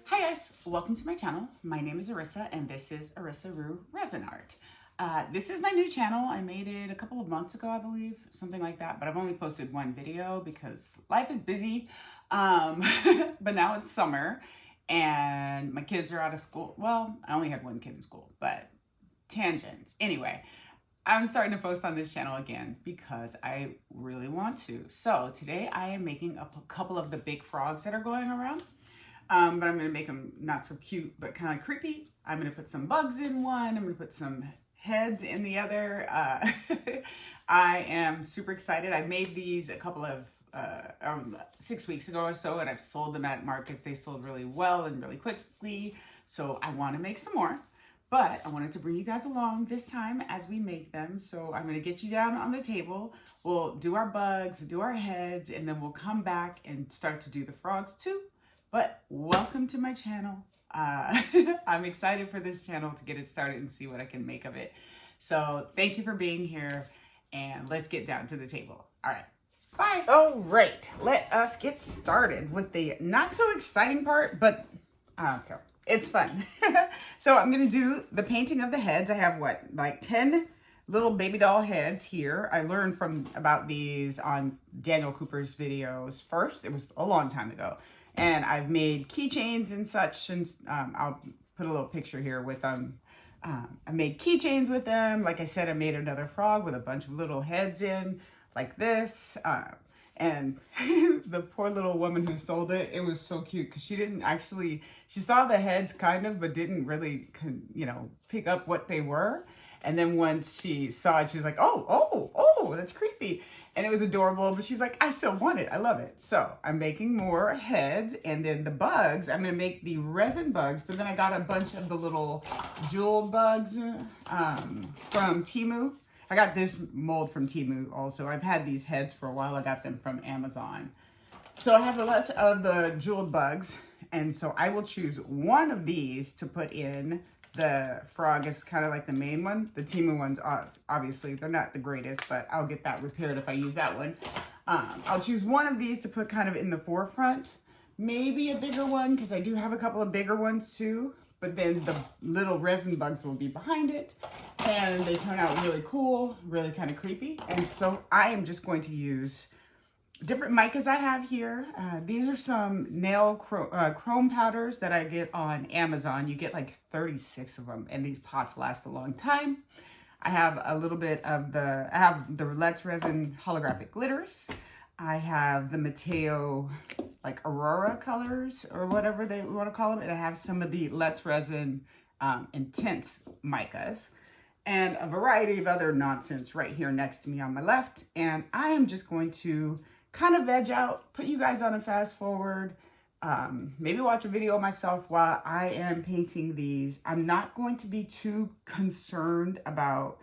Hi guys, welcome to my channel. My name is Arissa and this is Arissa Rue Resin Art. This is my new channel. I made it a couple of months ago, I believe, something like that, but I've only posted one video because life is busy. But now it's summer and my kids are out of school. Well, I only had one kid in school, but tangents. Anyway, I'm starting to post on this channel again because I really want to. So today I am making a couple of the big frogs that are going around. But I'm going to make them not so cute, but kind of creepy. I'm going to put some bugs in one. I'm going to put some heads in the other. I am super excited. I made these a couple of 6 weeks ago or so, and I've sold them at markets. They sold really well and really quickly. So I want to make some more. But I wanted to bring you guys along this time as we make them. So I'm going to get you down on the table. We'll do our bugs, do our heads, and then we'll come back and start to do the frogs too. But welcome to my channel. I'm excited for this channel to get it started and see what I can make of it. So thank you for being here and let's get down to the table. All right, bye. All right, let us get started with the not so exciting part, but I don't care. It's fun. So I'm gonna do the painting of the heads. I have what, like 10 little baby doll heads here. I learned about these on Daniel Cooper's videos first. It was a long time ago. And I've made keychains and such, and I'll put a little picture here with them. I made keychains with them. Like I said, I made another frog with a bunch of little heads in, like this. And the poor little woman who sold it, it was so cute because she didn't actually, she saw the heads kind of, but didn't really, pick up what they were. And then once she saw it, she's like, oh, that's creepy. And it was adorable, but she's like, I still want it. I love it. So I'm making more heads, and then the bugs, I'm gonna make the resin bugs, but then I got a bunch of the little jeweled bugs from Temu. I got this mold from Temu also. I've had these heads for a while. I got them from Amazon. So I have a lot of the jeweled bugs, and so I will choose one of these to put in. The frog is kind of like the main one. The Temu ones, obviously, they're not the greatest, but I'll get that repaired if I use that one. I'll choose one of these to put kind of in the forefront. Maybe a bigger one, because I do have a couple of bigger ones too. But then the little resin bugs will be behind it. And they turn out really cool, really kind of creepy. And so I am just going to use different micas I have here. These are some nail chrome powders that I get on Amazon. You get like 36 of them, and these pots last a long time. I have a little bit of I have the Let's Resin holographic glitters. I have the Mateo like Aurora colors or whatever they want to call them. And I have some of the Let's Resin intense micas and a variety of other nonsense right here next to me on my left. And I am just going to kind of veg out, put you guys on a fast forward, maybe watch a video myself while I am painting these. I'm not going to be too concerned about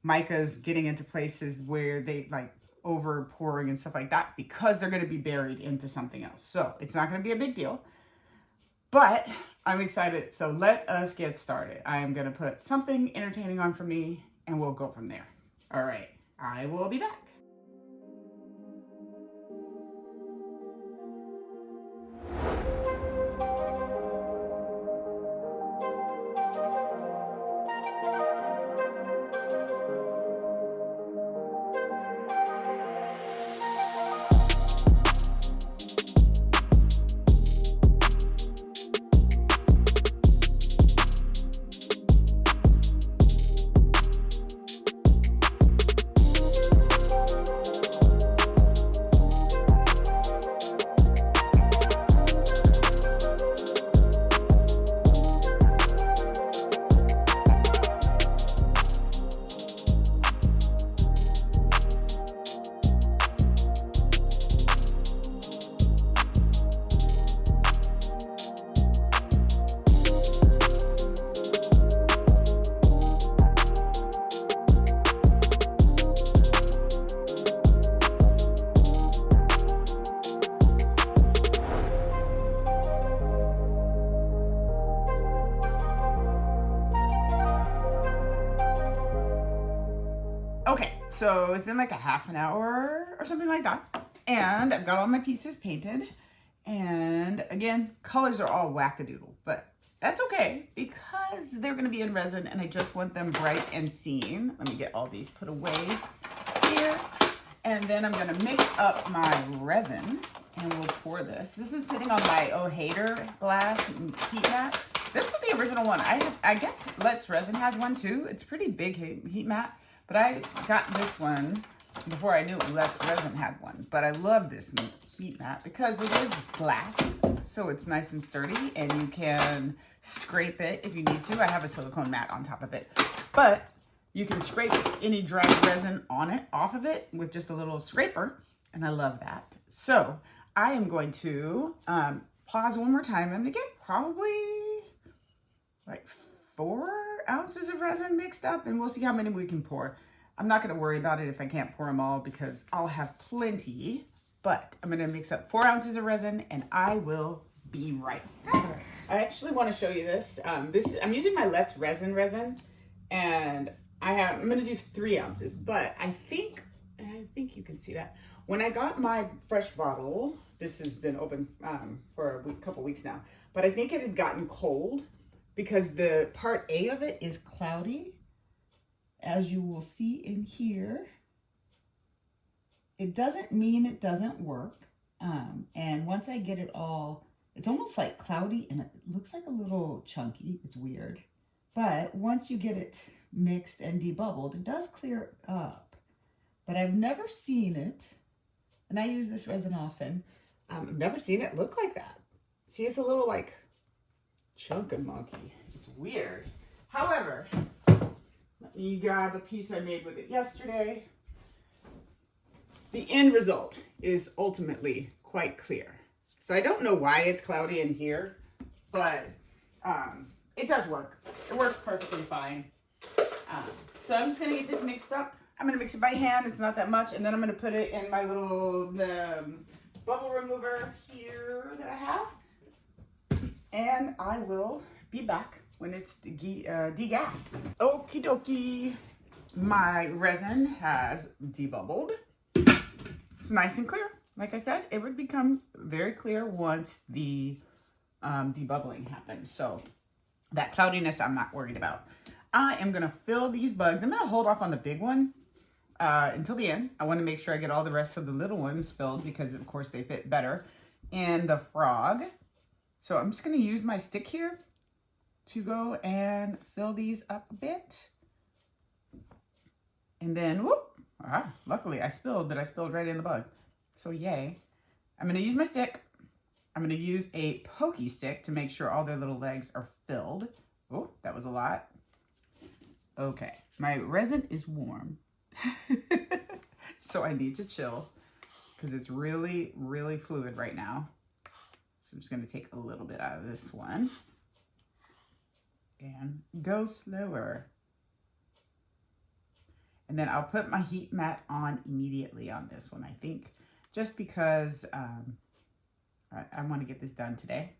micas getting into places where they like over pouring and stuff like that because they're going to be buried into something else. So it's not going to be a big deal, but I'm excited. So let us get started. I am going to put something entertaining on for me and we'll go from there. All right, I will be back. Okay, so it's been like a half an hour or something like that. And I've got all my pieces painted. And again, colors are all wackadoodle. that's okay because they're gonna be in resin and I just want them bright and seen. Let me get all these put away here. And then I'm gonna mix up my resin and we'll pour this. This is sitting on my Oh Hater glass heat mat. This is the original one. I guess Let's Resin has one too. It's a pretty big heat mat, but I got this one before I knew Let's Resin had one. But I love this heat mat because it is glass, so it's nice and sturdy and you can scrape it if you need to. I have a silicone mat on top of it, but you can scrape any dry resin off of it with just a little scraper, and I love that. So I am going to pause one more time. I'm gonna get probably like 4 ounces of resin mixed up, and we'll see how many we can pour. I'm not gonna worry about it if I can't pour them all because I'll have plenty, but I'm gonna mix up 4 ounces of resin and I will be right back. I actually wanna show you this. I'm using my Let's Resin, and I'm gonna do 3 ounces, but I think you can see that. When I got my fresh bottle, this has been open for a couple weeks now, but I think it had gotten cold because the part A of it is cloudy, as you will see in here. It doesn't mean it doesn't work. And once I get it all, it's almost like cloudy and it looks like a little chunky. It's weird. But once you get it mixed and debubbled, it does clear up. But I've never seen it, and I use this resin often. I've never seen it look like that. See, it's a little like chunk of monkey. It's weird. However, let me grab a piece I made with it yesterday. The end result is ultimately quite clear. So I don't know why it's cloudy in here, but it does work. It works perfectly fine. So I'm just gonna get this mixed up. I'm gonna mix it by hand, it's not that much, and then I'm gonna put it in my little bubble remover here that I have. And I will be back when it's degassed. Okie dokie. My resin has debubbled. It's nice and clear. Like I said, it would become very clear once the debubbling happens. So that cloudiness I'm not worried about. I am gonna fill these bugs. I'm gonna hold off on the big one until the end. I wanna make sure I get all the rest of the little ones filled because of course they fit better in the frog. So I'm just gonna use my stick here to go and fill these up a bit. And then, whoop, luckily I spilled, but I spilled right in the bug. So yay. I'm gonna use my stick. I'm gonna use a pokey stick to make sure all their little legs are filled. Oh, that was a lot. Okay, my resin is warm. So I need to chill because it's really, really fluid right now. So I'm just gonna take a little bit out of this one and go slower. And then I'll put my heat mat on immediately on this one, I think, just because I want to get this done today.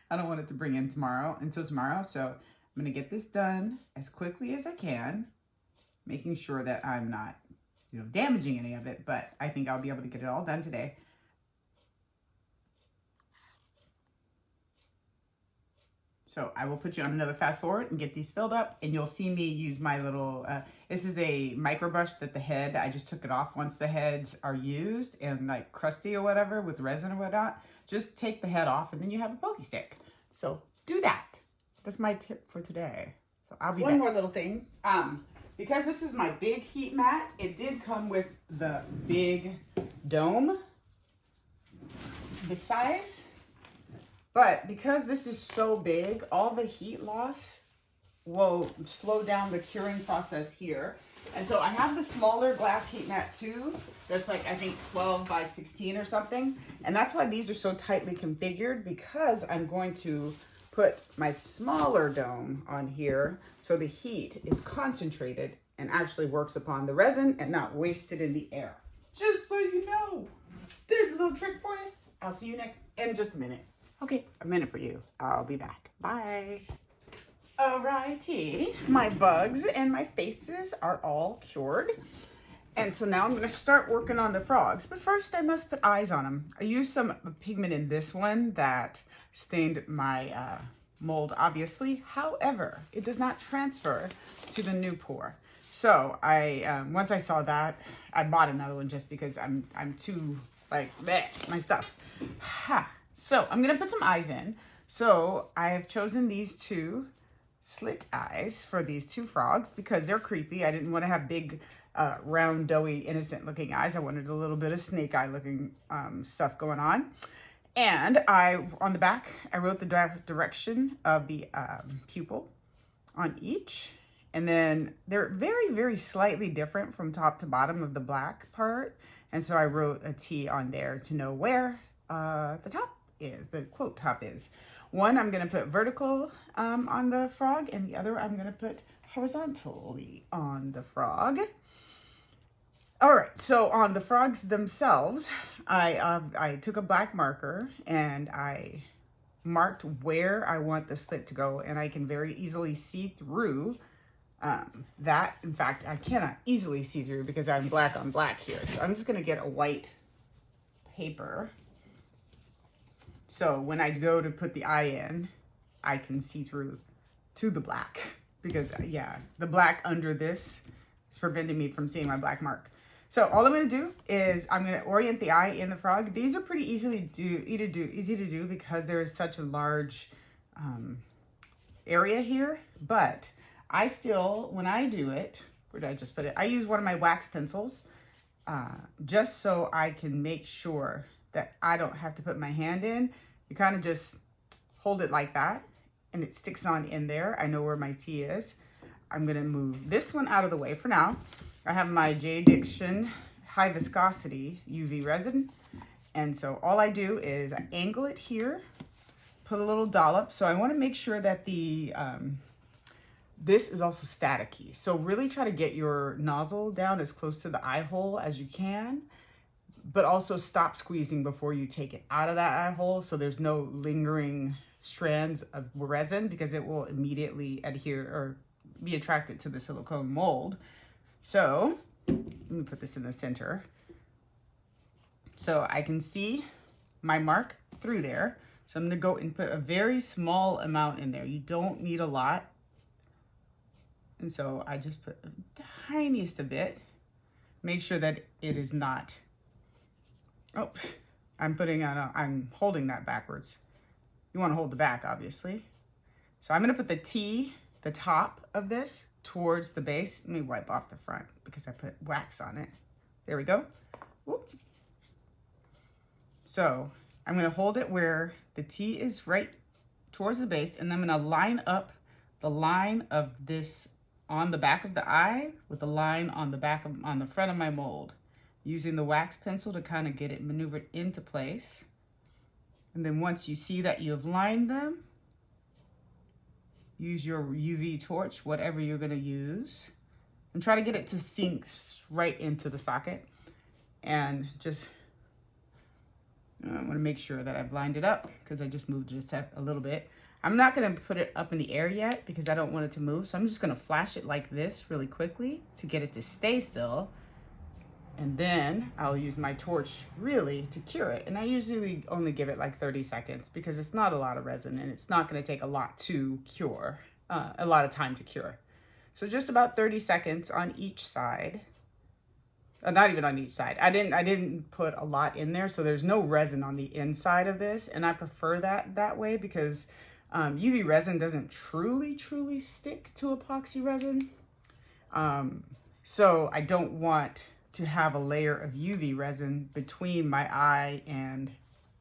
I don't want it to bring in until tomorrow. So I'm going to get this done as quickly as I can, making sure that I'm not, damaging any of it, but I think I'll be able to get it all done today. So I will put you on another fast forward and get these filled up, and you'll see me use my little, this is a micro brush that I just took it off once the heads are used and like crusty or whatever with resin or whatnot. Just take the head off and then you have a pokey stick. So do that. That's my tip for today. So I'll be back. One more little thing. Because this is my big heat mat, it did come with the big dome besides. But because this is so big, all the heat loss will slow down the curing process here. And so I have the smaller glass heat mat too. That's like, I think 12 by 16 or something. And that's why these are so tightly configured, because I'm going to put my smaller dome on here so the heat is concentrated and actually works upon the resin and not wasted in the air. Just so you know, there's a little trick for you. I'll see you in just a minute. Okay, a minute for you. I'll be back. Bye. Alrighty, my bugs and my faces are all cured. And so now I'm gonna start working on the frogs. But first I must put eyes on them. I used some pigment in this one that stained my mold, obviously. However, it does not transfer to the new pour. So I, once I saw that, I bought another one just because I'm too like, bleh, my stuff. Ha. So I'm gonna put some eyes in. So I have chosen these two slit eyes for these two frogs because they're creepy. I didn't want to have big, round, doughy, innocent looking eyes. I wanted a little bit of snake eye looking stuff going on. And on the back, I wrote the direction of the pupil on each. And then they're very, very slightly different from top to bottom of the black part. And so I wrote a T on there to know where the top is, the quote top is. One, I'm going to put vertical on the frog, and the other I'm going to put horizontally on the frog. All right, so on the frogs themselves, I took a black marker and I marked where I want the slit to go, and I can very easily see through that. In fact, I cannot easily see through because I'm black on black here. So I'm just going to get a white paper. So when I go to put the eye in, I can see through to the black because, yeah, the black under this is preventing me from seeing my black mark. So all I'm going to do is I'm going to orient the eye in the frog. These are pretty easy to do because there is such a large area here. But I still, when I do it, where did I just put it? I use one of my wax pencils just so I can make sure that I don't have to put my hand in. You kind of just hold it like that and it sticks on in there. I know where my T is. I'm gonna move this one out of the way for now. I have my J. Diction high viscosity UV resin. And so all I do is I angle it here, put a little dollop. So I wanna make sure that the, this is also staticky. So really try to get your nozzle down as close to the eye hole as you can, but also stop squeezing before you take it out of that eye hole so there's no lingering strands of resin because it will immediately adhere or be attracted to the silicone mold. So let me put this in the center so I can see my mark through there. So I'm gonna go and put a very small amount in there. You don't need a lot. And so I just put the tiniest a bit. Make sure that it is not, oh, I'm holding that backwards. You want to hold the back, obviously. So I'm going to put the T, the top of this, towards the base. Let me wipe off the front because I put wax on it. There we go. Whoop. So I'm going to hold it where the T is right towards the base, and then I'm going to line up the line of this on the back of the eye with the line on the back of, on the front of my mold, using the wax pencil to kind of get it maneuvered into place. And then once you see that you have lined them, use your UV torch, whatever you're going to use, and try to get it to sink right into the socket. And just, I want to make sure that I've lined it up because I just moved it a little bit. I'm not going to put it up in the air yet because I don't want it to move. So I'm just going to flash it like this really quickly to get it to stay still. And then I'll use my torch really to cure it. And I usually only give it like 30 seconds because it's not a lot of resin and it's not going to take a lot to cure, a lot of time to cure. So just about 30 seconds on each side. Not even on each side. I didn't put a lot in there, so there's no resin on the inside of this, and I prefer that way because UV resin doesn't truly stick to epoxy resin. So I don't want to have a layer of UV resin between my eye and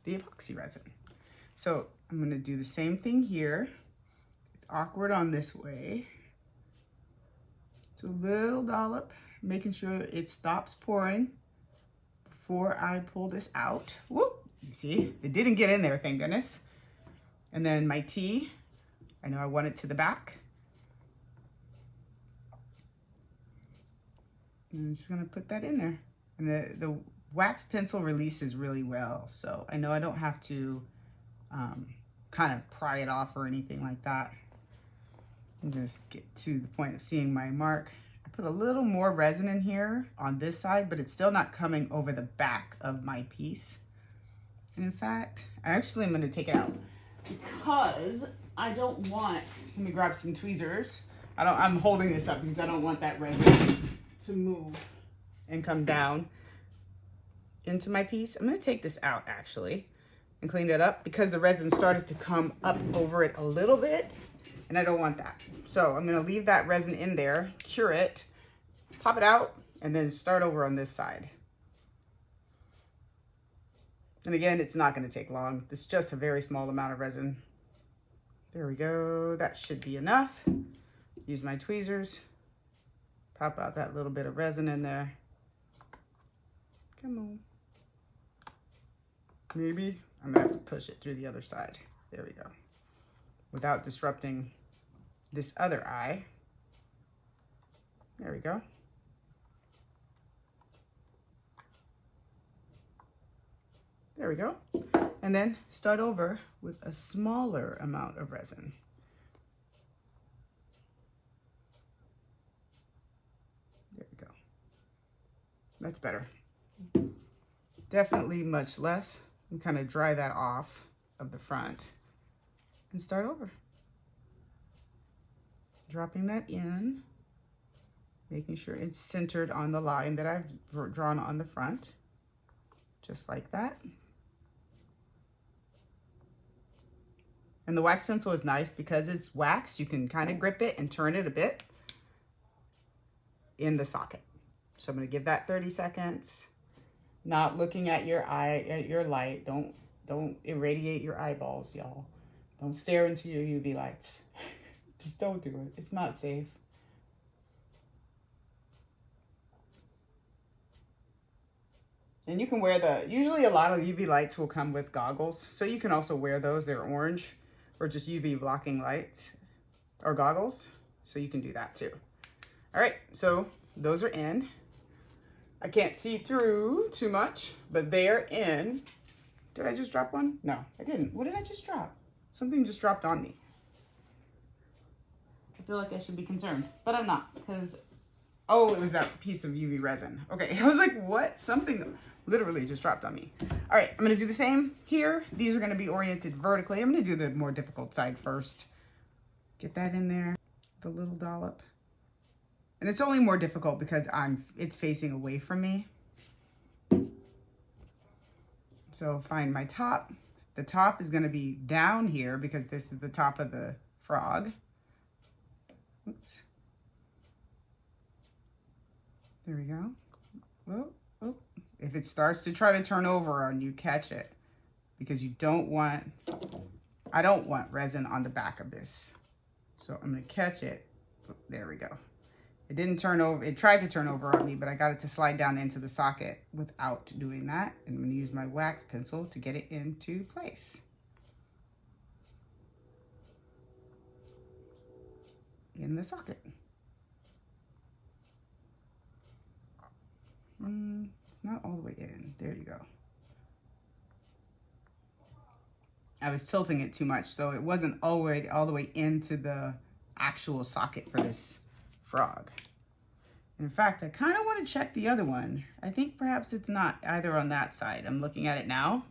the epoxy resin. So I'm going to do the same thing here. It's awkward on this way. So a little dollop, making sure it stops pouring before I pull this out. Whoop, you see, it didn't get in there, thank goodness. And then my T, I know I want it to the back. And I'm just gonna put that in there. And the wax pencil releases really well, so I know I don't have to kind of pry it off or anything like that. And just get to the point of seeing my mark. I put a little more resin in here on this side, but it's still not coming over the back of my piece. And in fact, I actually am gonna take it out because I don't want, let me grab some tweezers. I'm holding this up because I don't want that resin to move and come down into my piece. I'm gonna take this out actually and clean it up because the resin started to come up over it a little bit and I don't want that. So I'm gonna leave that resin in there, cure it, pop it out, and then start over on this side. And again, it's not gonna take long. It's just a very small amount of resin. There we go, that should be enough. Use my tweezers, pop out that little bit of resin in there. Come on. Maybe I'm gonna have to push it through the other side. There we go. Without disrupting this other eye. There we go. There we go. And then start over with a smaller amount of resin. There we go. That's better. Definitely much less. And kind of dry that off of the front and start over. Dropping that in, making sure it's centered on the line that I've drawn on the front, just like that. And the wax pencil is nice because it's wax. You can kind of grip it and turn it a bit in the socket. So I'm going to give that 30 seconds. Not looking at your eye, at your light. Don't irradiate your eyeballs, y'all. Don't stare into your UV lights. Just don't do it. It's not safe. And you can wear usually a lot of UV lights will come with goggles. So you can also wear those. They're orange or just UV blocking lights or goggles. So you can do that too. All right, so those are in. I can't see through too much, but they're in. Did I just drop one? No, I didn't. What did I just drop? Something just dropped on me. I feel like I should be concerned, but I'm not because, oh, it was that piece of UV resin. Okay, I was like, what? Something literally just dropped on me. All right, I'm gonna do the same here. These are gonna be oriented vertically. I'm gonna do the more difficult side first. Get that in there, the little dollop. And it's only more difficult because it's facing away from me. So find my top. The top is gonna be down here because this is the top of the frog. Oops. There we go. Whoa, oh. If it starts to try to turn over on you, catch it. Because you don't want, I don't want resin on the back of this. So I'm gonna catch it. There we go. It didn't turn over, it tried to turn over on me, but I got it to slide down into the socket without doing that. And I'm gonna use my wax pencil to get it into place. In the socket. It's not all the way in. There you go. I was tilting it too much, so it wasn't all the way into the actual socket for this frog. In fact, I kind of want to check the other one. I think perhaps it's not either on that side. I'm looking at it now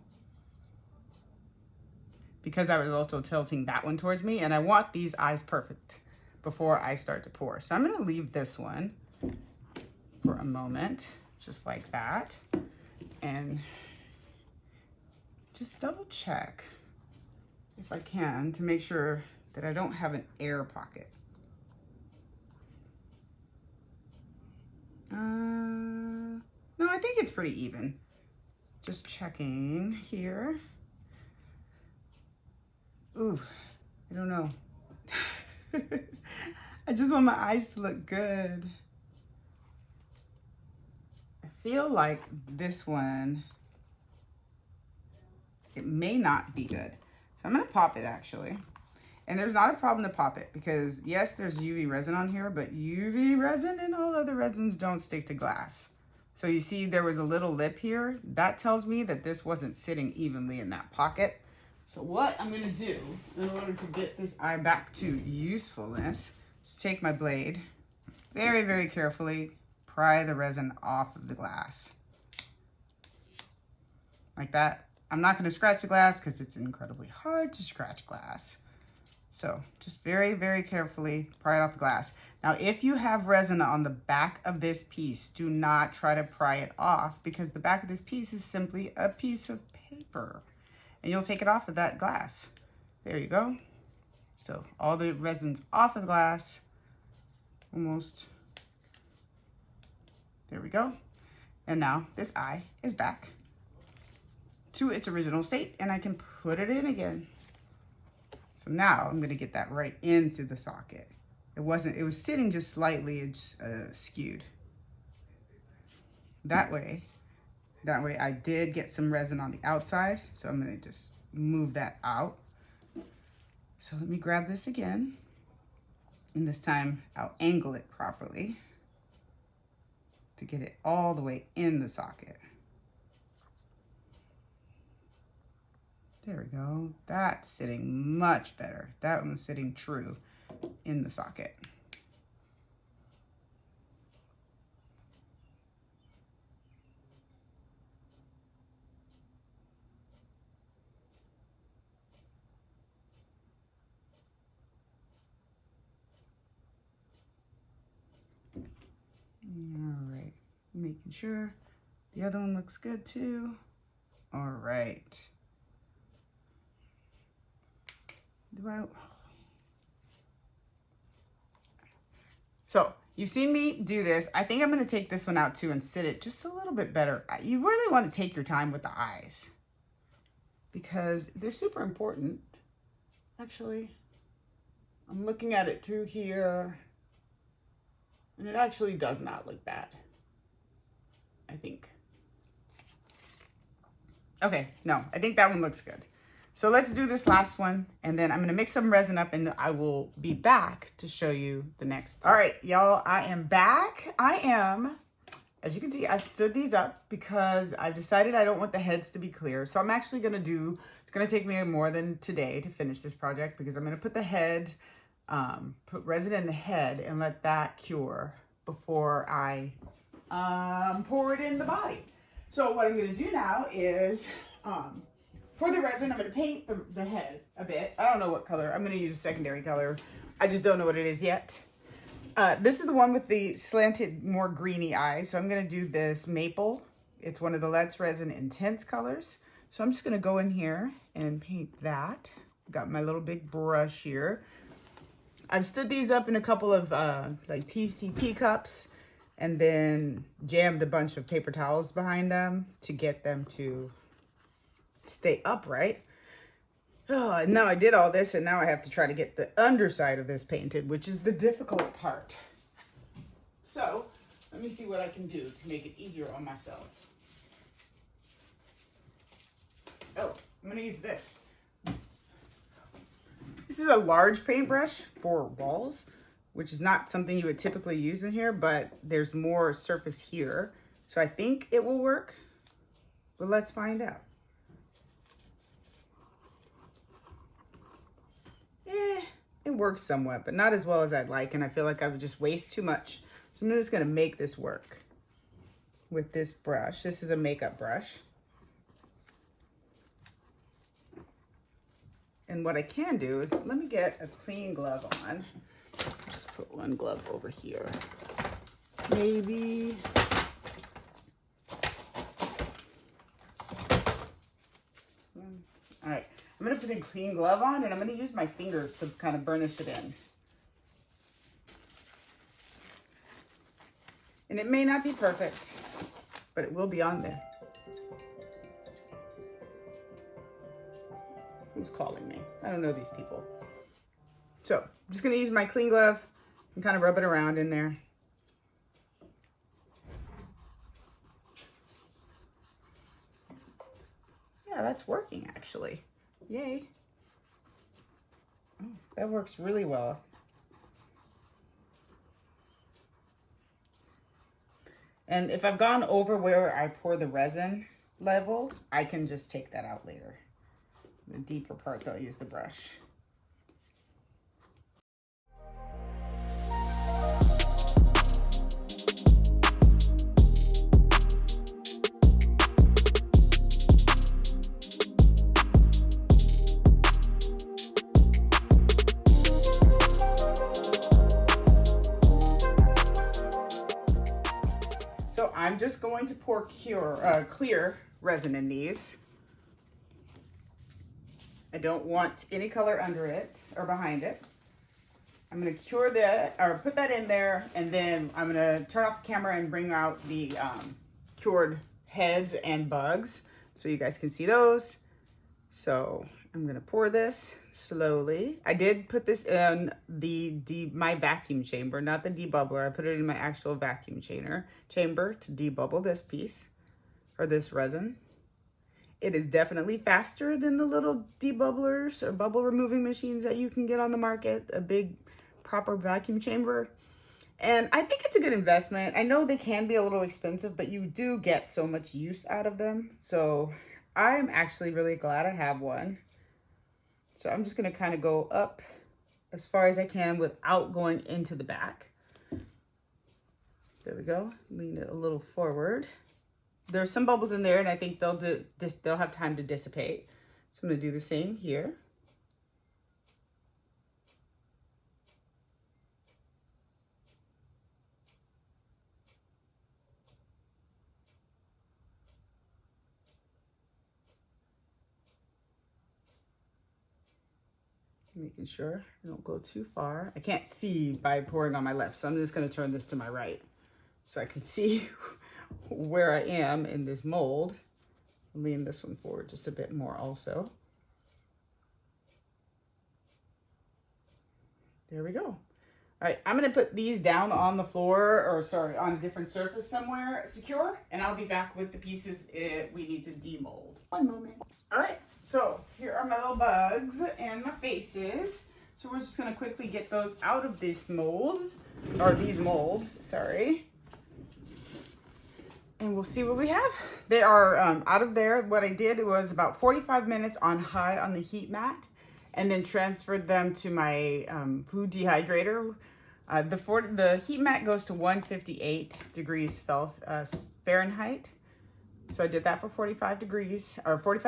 because I was also tilting that one towards me, and I want these eyes perfect before I start to pour. So I'm going to leave this one for a moment, just like that, and just double check if I can to make sure that I don't have an air pocket. No, I think it's pretty even. Just checking here. Ooh, I don't know. I just want my eyes to look good. I feel like this one, it may not be good. So I'm gonna pop it actually. And there's not a problem to pop it because yes, there's UV resin on here, but UV resin and all other resins don't stick to glass. So you see there was a little lip here. That tells me that this wasn't sitting evenly in that pocket. So what I'm gonna do in order to get this eye back to usefulness, just take my blade, very, very carefully pry the resin off of the glass. Like that. I'm not gonna scratch the glass because it's incredibly hard to scratch glass. So just very, very carefully pry it off the glass. Now, if you have resin on the back of this piece, do not try to pry it off, because the back of this piece is simply a piece of paper, and you'll take it off of that glass. There you go. So all the resin's off of the glass, almost. There we go. And now this eye is back to its original state, and I can put it in again. So now I'm gonna get that right into the socket. It was sitting just slightly skewed. That way I did get some resin on the outside, so I'm gonna just move that out. So let me grab this again, and this time I'll angle it properly to get it all the way in the socket. There we go. That's sitting much better. That one's sitting true in the socket. All right, making sure the other one looks good too. All right. So you've seen me do this. I think I'm going to take this one out too and sit it just a little bit better. You really want to take your time with the eyes because they're super important. Actually, I'm looking at it through here, and it actually does not look bad, I think. Okay, no, I think that one looks good. So let's do this last one, and then I'm gonna mix some resin up, and I will be back to show you the next part. All right, y'all, I am back. As you can see, I've stood these up because I've decided I don't want the heads to be clear. So I'm actually gonna it's gonna take me more than today to finish this project, because I'm gonna put the head, put resin in the head and let that cure before I pour it in the body. So what I'm gonna do now is, for the resin, I'm going to paint the head a bit. I don't know what color. I'm going to use a secondary color. I just don't know what it is yet. This is the one with the slanted, more greeny eyes. So I'm going to do this maple. It's one of the Let's Resin Intense colors. So I'm just going to go in here and paint that. Got my little big brush here. I've stood these up in a couple of like TCP cups, and then jammed a bunch of paper towels behind them to get them to stay upright. Oh, and now I did all this, and now I have to try to get the underside of this painted, which is the difficult part. So let me see what I can do to make it easier on myself. Oh, I'm gonna use this. This is a large paintbrush for walls, which is not something you would typically use in here, but there's more surface here. So I think it will work, but let's find out. It works somewhat, but not as well as I'd like, and I feel like I would just waste too much. So I'm just gonna make this work with this brush. This is a makeup brush. And what I can do is, let me get a clean glove on. Just put one glove over here. Maybe. All right. I'm going to put a clean glove on, and I'm going to use my fingers to kind of burnish it in. And it may not be perfect, but it will be on there. Who's calling me? I don't know these people. So I'm just going to use my clean glove and kind of rub it around in there. Yeah, that's working actually. Yay. Oh, that works really well. And if I've gone over where I pour the resin level, I can just take that out later. The deeper parts, I'll use the brush. just going to pour clear resin in these. I don't want any color under it or behind it. I'm gonna cure that, or put that in there, and then I'm gonna turn off the camera and bring out the cured heads and bugs so you guys can see those. So I'm gonna pour this slowly. I did put this in my vacuum chamber, not the debubbler. I put it in my actual vacuum chamber to debubble this piece, or this resin. It is definitely faster than the little debubblers or bubble removing machines that you can get on the market, a big proper vacuum chamber. And I think it's a good investment. I know they can be a little expensive, but you do get so much use out of them. So I'm actually really glad I have one. So I'm just gonna kind of go up as far as I can without going into the back. There we go, lean it a little forward. There's some bubbles in there, and I think they'll have time to dissipate. So I'm gonna do the same here. Making sure I don't go too far. I can't see by pouring on my left, so I'm just gonna turn this to my right so I can see where I am in this mold. Lean this one forward just a bit more also. There we go. All right, I'm gonna put these down on the floor, or sorry, on a different surface somewhere secure, and I'll be back with the pieces we need to demold. One moment. All right, so here are my little bugs and my faces. So we're just gonna quickly get those out of this mold, or these molds, sorry. And we'll see what we have. They are out of there. What I did was about 45 minutes on high on the heat mat, and then transferred them to my food dehydrator. The heat mat goes to 158 degrees Fahrenheit. So I did that for 45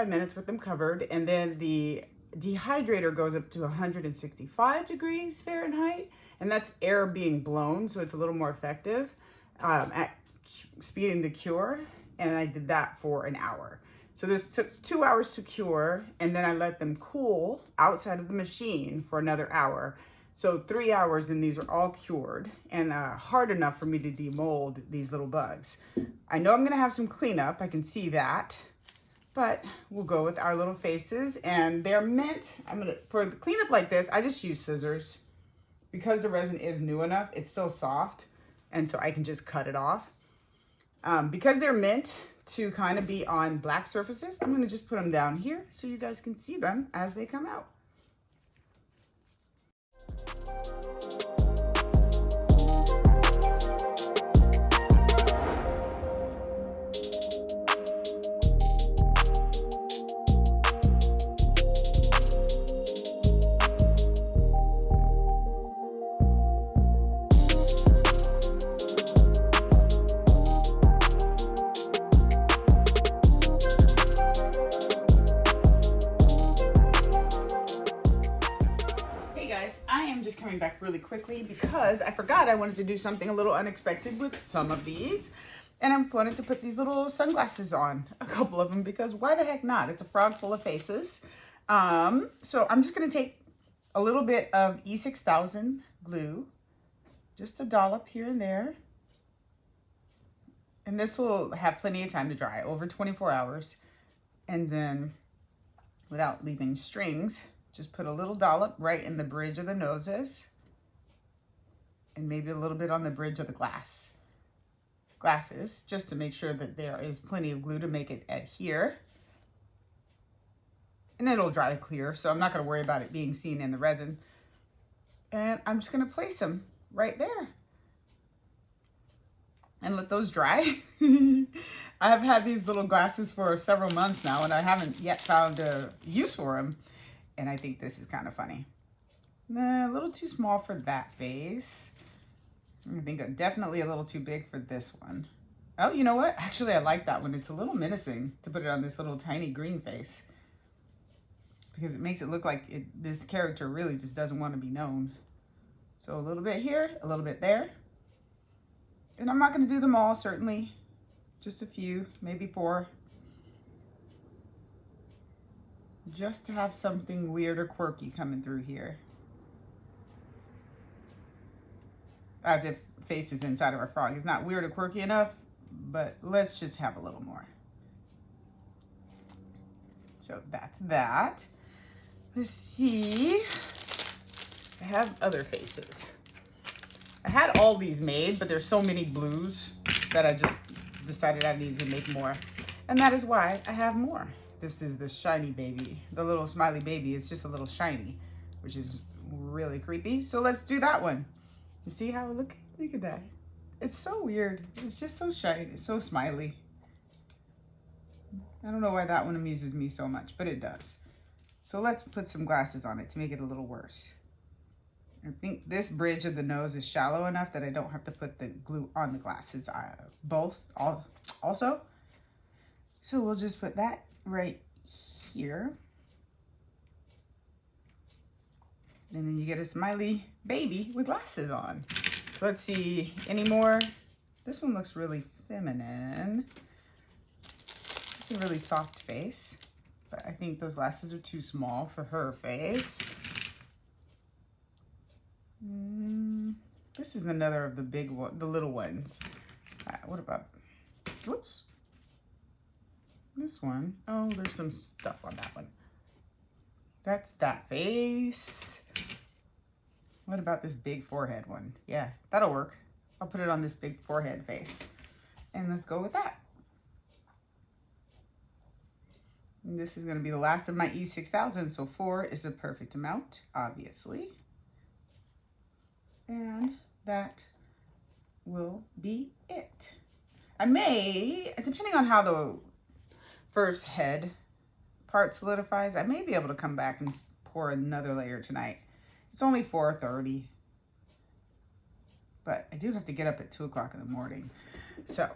minutes with them covered. And then the dehydrator goes up to 165 degrees Fahrenheit. And that's air being blown, so it's a little more effective at speeding the cure. And I did that for an hour. So this took 2 hours to cure, and then I let them cool outside of the machine for another hour. So 3 hours, and these are all cured and hard enough for me to demold these little bugs. I know I'm gonna have some cleanup, I can see that, but we'll go with our little faces. And they're meant, for the cleanup like this, I just use scissors. Because the resin is new enough, it's still soft, and so I can just cut it off. Because they're meant to kind of be on black surfaces, I'm gonna just put them down here so you guys can see them as they come out. Coming back really quickly because I forgot I wanted to do something a little unexpected with some of these, and I wanted to put these little sunglasses on, a couple of them, because why the heck not? It's a frog full of faces. So I'm just going to take a little bit of E6000 glue, just a dollop here and there, and this will have plenty of time to dry, over 24 hours, and then without leaving strings, just put a little dollop right in the bridge of the noses, and maybe a little bit on the bridge of the glasses, just to make sure that there is plenty of glue to make it adhere. And it'll dry clear, so I'm not going to worry about it being seen in the resin. And I'm just going to place them right there and let those dry. I have had these little glasses for several months now, and I haven't yet found a use for them. And I think this is kind of funny. A little too small for that face. I think definitely a little too big for this one. Oh, you know what? Actually, I like that one. It's a little menacing to put it on this little tiny green face, because it makes it look like this character really just doesn't want to be known. So a little bit here, a little bit there. And I'm not going to do them all, certainly. Just a few, maybe 4. Just to have something weird or quirky coming through here. As if face is inside of our frog. It's not weird or quirky enough, but let's just have a little more. So that's that. Let's see. I have other faces. I had all these made, but there's so many blues that I just decided I needed to make more. And that is why I have more. This is the shiny baby, the little smiley baby. It's just a little shiny, which is really creepy. So let's do that one. You see how, look at that. It's so weird. It's just so shiny, it's so smiley. I don't know why that one amuses me so much, but it does. So let's put some glasses on it to make it a little worse. I think this bridge of the nose is shallow enough that I don't have to put the glue on the glasses also. So we'll just put that right here. And then you get a smiley baby with glasses on. So let's see, any more? This one looks really feminine. Just a really soft face. But I think those glasses are too small for her face. This is another of the big one, the little ones. What about, whoops. This one, oh, there's some stuff on that one. That's that face. What about this big forehead one? Yeah, that'll work. I'll put it on this big forehead face. And let's go with that. And this is gonna be the last of my E6000, so 4 is the perfect amount, obviously. And that will be it. I may, depending on how the first head part solidifies, I may be able to come back and pour another layer tonight. It's only 4:30, but I do have to get up at 2 o'clock in the morning. So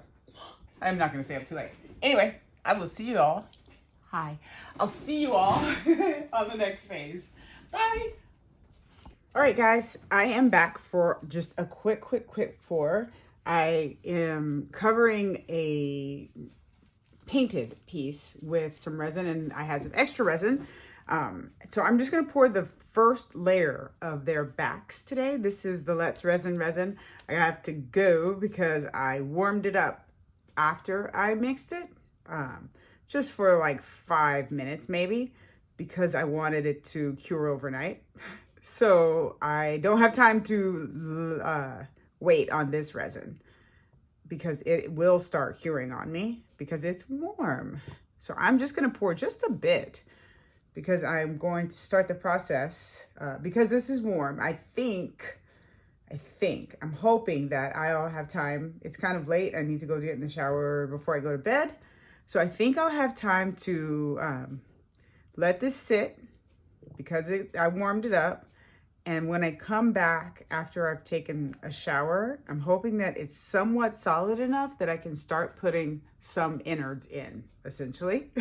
I'm not gonna stay up too late. Anyway, I will see you all. Hi. I'll see you all on the next phase. Bye. All right, guys, I am back for just a quick pour. I am covering a painted piece with some resin, and I have some extra resin. So I'm just gonna pour the first layer of their backs today. This is the Let's Resin. I have to go because I warmed it up after I mixed it, just for like 5 minutes maybe, because I wanted it to cure overnight. So I don't have time to wait on this resin because it will start curing on me because it's warm. So I'm just gonna pour just a bit because I'm going to start the process because this is warm. I'm hoping that I'll have time. It's kind of late. I need to go get in the shower before I go to bed. So I think I'll have time to let this sit because I warmed it up. And when I come back after I've taken a shower, I'm hoping that it's somewhat solid enough that I can start putting some innards in, essentially.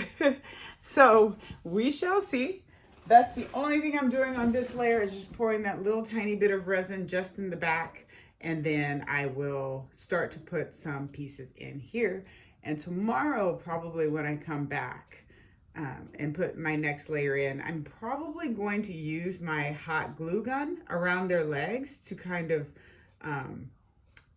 So we shall see. That's the only thing I'm doing on this layer is just pouring that little tiny bit of resin just in the back. And then I will start to put some pieces in here. And tomorrow, probably when I come back, and put my next layer in, I'm probably going to use my hot glue gun around their legs to kind of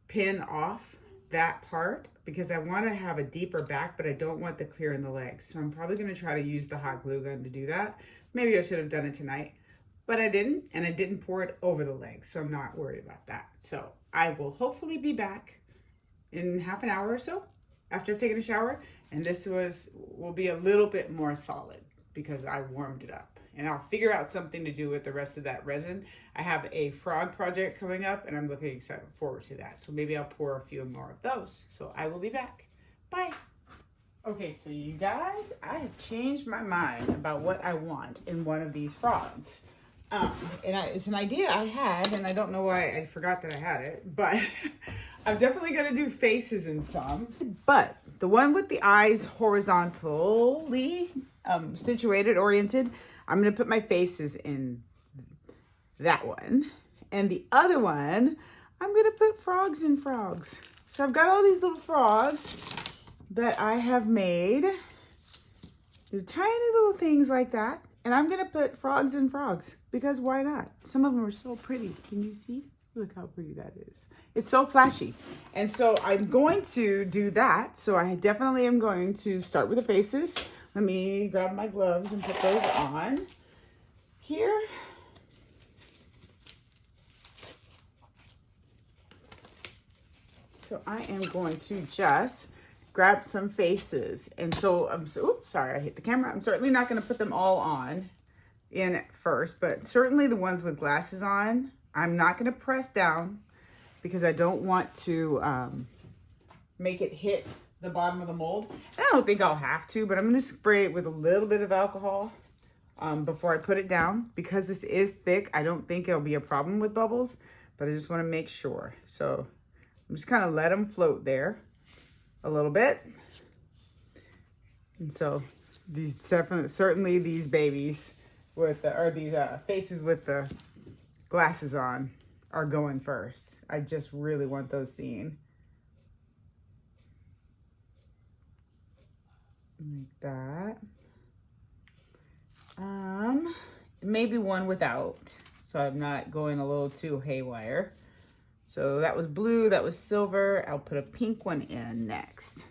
pin off that part because I want to have a deeper back, but I don't want the clear in the legs. So I'm probably going to try to use the hot glue gun to do that. Maybe I should have done it tonight, but I didn't, and I didn't pour it over the legs, so I'm not worried about that. So I will hopefully be back in half an hour or so after I've taken a shower, and this will be a little bit more solid because I warmed it up. And I'll figure out something to do with the rest of that resin. I have a frog project coming up, and I'm looking forward to that. So maybe I'll pour a few more of those. So I will be back. Bye. Okay, so you guys, I have changed my mind about what I want in one of these frogs. It's an idea I had, and I don't know why I forgot that I had it, but I'm definitely gonna do faces in some. But the one with the eyes horizontally oriented, I'm gonna put my faces in that one. And the other one, I'm gonna put frogs in frogs. So I've got all these little frogs, that I have made. They're tiny little things like that. And I'm gonna put frogs in frogs because why not? Some of them are so pretty. Can you see? Look how pretty that is. It's so flashy. And so I'm going to do that. So I definitely am going to start with the faces. Let me grab my gloves and put those on here. So I am going to just grab some faces. And so oops, sorry, I hit the camera. I'm certainly not going to put them all on in first, but certainly the ones with glasses on, I'm not going to press down because I don't want to make it hit the bottom of the mold. And I don't think I'll have to, but I'm going to spray it with a little bit of alcohol before I put it down. Because this is thick, I don't think it'll be a problem with bubbles, but I just want to make sure. So I'm just kind of let them float there a little bit. And so these certainly these babies with these faces with the glasses on are going first. I just really want those seen. Like that. Maybe one without, so I'm not going a little too haywire. So that was blue, that was silver. I'll put a pink one in next.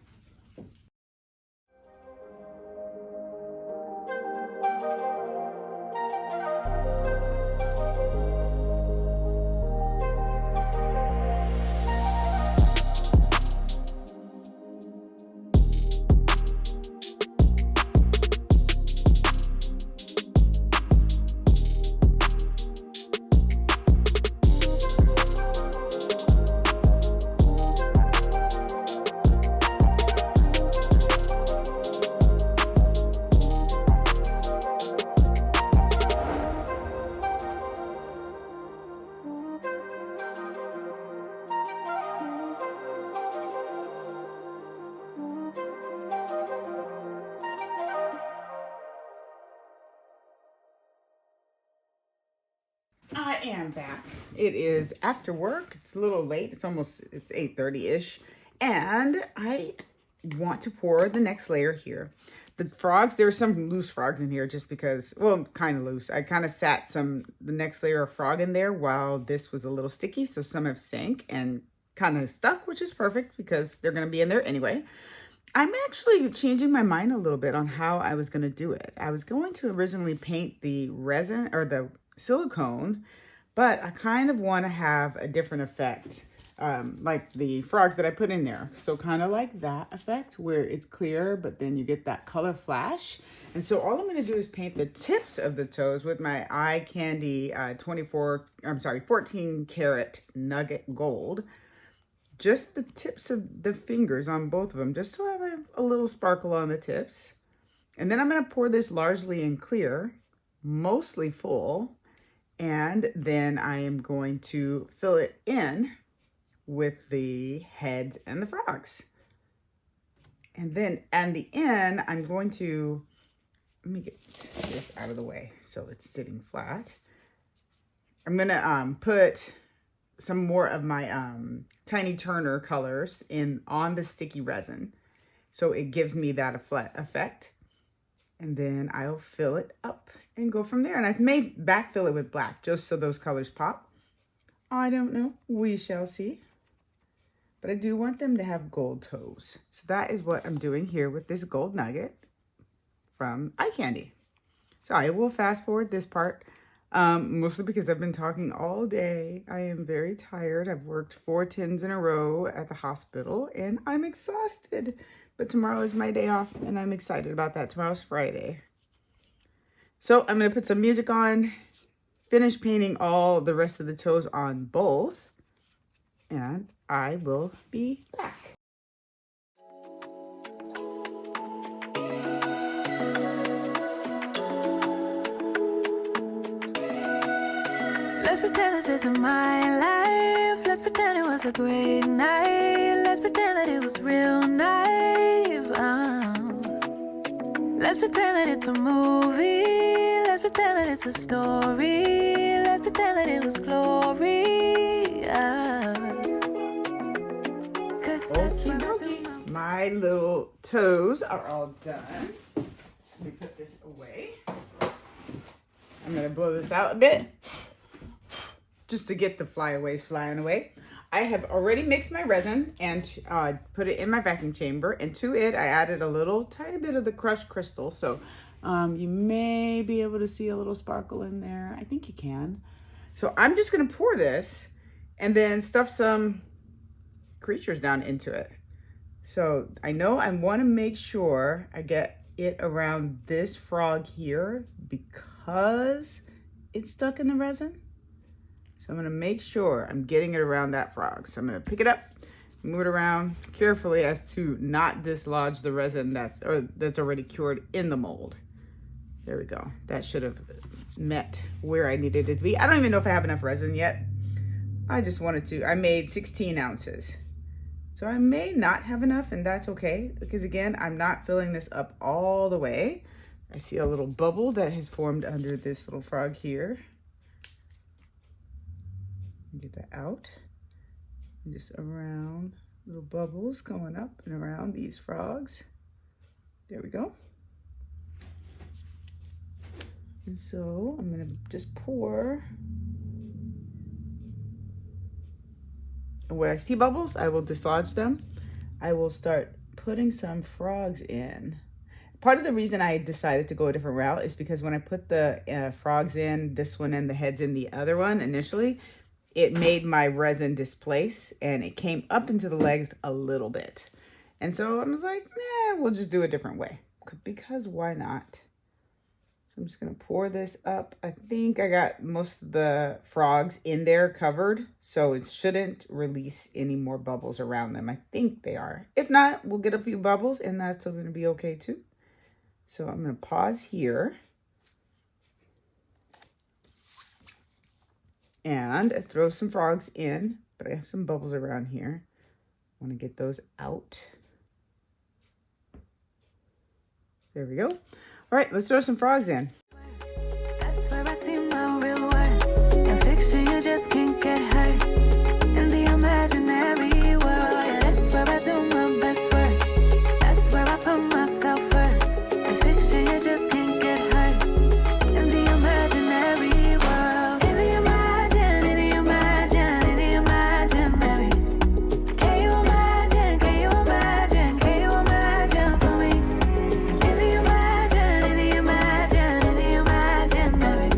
I am back. It is after work. It's a little late. It's 8:30-ish. And I want to pour the next layer here. The frogs, there are some loose frogs in here just because, well, kind of loose. I kind of sat the next layer of frog in there while this was a little sticky. So some have sank and kind of stuck, which is perfect because they're going to be in there anyway. I'm actually changing my mind a little bit on how I was going to do it. I was going to originally paint the resin or the silicone, but I kind of want to have a different effect, like the frogs that I put in there. So kind of like that effect where it's clear, but then you get that color flash. And so all I'm going to do is paint the tips of the toes with my eye candy 14 karat nugget gold. Just the tips of the fingers on both of them, just so I have a little sparkle on the tips. And then I'm going to pour this largely in clear, mostly full. And then I am going to fill it in with the heads and the frogs. And then at the end, I'm going to, let me get this out of the way so it's sitting flat. I'm going to put some more of my Tiny Turner colors on the sticky resin. So it gives me that effect. And then I'll fill it up and go from there. And I may backfill it with black just so those colors pop. I don't know. We shall see. But I do want them to have gold toes. So that is what I'm doing here with this gold nugget from Eye Candy. So I will fast forward this part. Mostly because I've been talking all day. I am very tired. I've worked 4 tens in a row at the hospital and I'm exhausted. But tomorrow is my day off and I'm excited about that. Tomorrow's Friday. So I'm going to put some music on, finish painting all the rest of the toes on both, and I will be back. Let's pretend this isn't my life. Let's pretend it was a great night. Let's pretend that it was real nice. Let's pretend that it's a movie. Let's pretend that it's a story. Let's pretend that it was glorious. 'Cause that's what my little toes are all done. Let me put this away. I'm gonna blow this out a bit just to get the flyaways flying away. I have already mixed my resin and put it in my vacuum chamber, and to it I added a little tiny bit of the crushed crystal. So you may be able to see a little sparkle in there. I think you can. So I'm just gonna pour this and then stuff some creatures down into it. So I know I want to make sure I get it around this frog here because it's stuck in the resin. So I'm gonna make sure I'm getting it around that frog. So I'm gonna pick it up, move it around carefully as to not dislodge the resin that's already cured in the mold. There we go. That should have met where I needed it to be. I don't even know if I have enough resin yet. I just wanted to. I made 16 ounces. So I may not have enough, and that's okay, because again, I'm not filling this up all the way. I see a little bubble that has formed under this little frog here. Get that out. And just around, little bubbles going up and around these frogs. There we go. And so I'm gonna just pour. Where I see bubbles, I will dislodge them. I will start putting some frogs in. Part of the reason I decided to go a different route is because when I put the frogs in, this one and the heads in the other one initially, it made my resin displace and it came up into the legs a little bit. And so I was like, nah, we'll just do a different way, because why not? So I'm just gonna pour this up. I think I got most of the frogs in there covered, so it shouldn't release any more bubbles around them. I think they are. If not, we'll get a few bubbles and that's still gonna be okay too. So I'm gonna pause here and throw some frogs in, but I have some bubbles around here. I wanna get those out. There we go. All right, let's throw some frogs in. That's where I see my real worth. In fiction, you just can't get hurt. In the imaginary world, yeah, that's where I do my best work. That's where I put myself first. In fiction, you just can't get hurt. In the imaginary world. In the imagine, in the imagine, in the imaginary. Can you imagine, can you imagine, can you imagine for me? In the imagine, in the imagine, in the imaginary.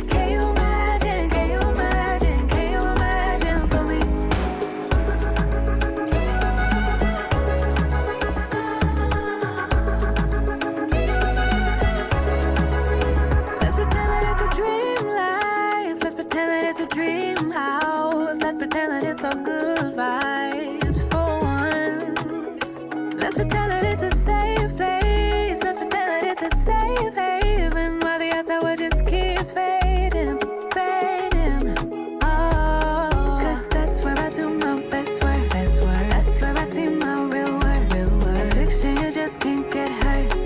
Can you imagine, can you imagine, can you imagine for me? Let's pretend that it's a dream life. Let's pretend that it's a dream house. Let's pretend that it's all good vibes for once. Let's pretend that it's a safe place. Let's pretend that it's a safe haven while the outside just keeps fading, fading. Oh, 'cause that's where I do my best work. That's where I see my real worth. In fiction, you just can't get hurt.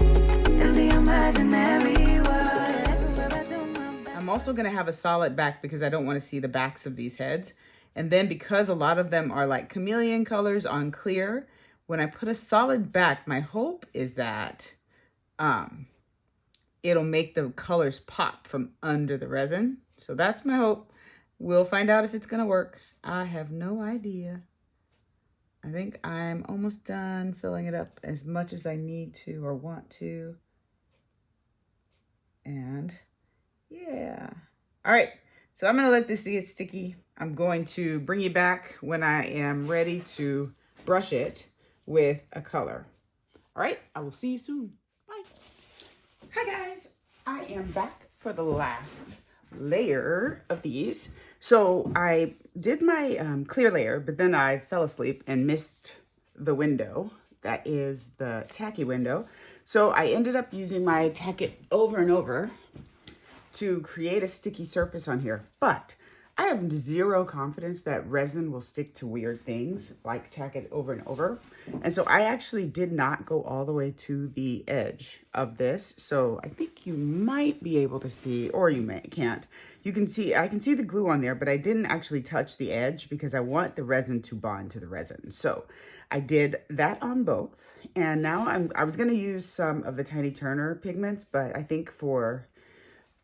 In the imaginary world, that's where I do my best. I'm also gonna have a solid back because I don't wanna see the backs of these heads. And then because a lot of them are like chameleon colors on clear, when I put a solid back, my hope is that it'll make the colors pop from under the resin. So that's my hope. We'll find out if it's gonna work. I have no idea. I think I'm almost done filling it up as much as I need to or want to. And yeah. All right, so I'm gonna let this get sticky. I'm going to bring you back when I am ready to brush it with a color. All right, I will see you soon. Bye. Hi guys, I am back for the last layer of these. So I did my clear layer, but then I fell asleep and missed the window. That is the tacky window. So I ended up using my tack it over and over to create a sticky surface on here. But I have zero confidence that resin will stick to weird things like tack it over and over. And so I actually did not go all the way to the edge of this. So I think you might be able to see, or you can't. You can see, I can see the glue on there, but I didn't actually touch the edge because I want the resin to bond to the resin. So I did that on both. And now I was gonna use some of the Tiny Turner pigments, but I think for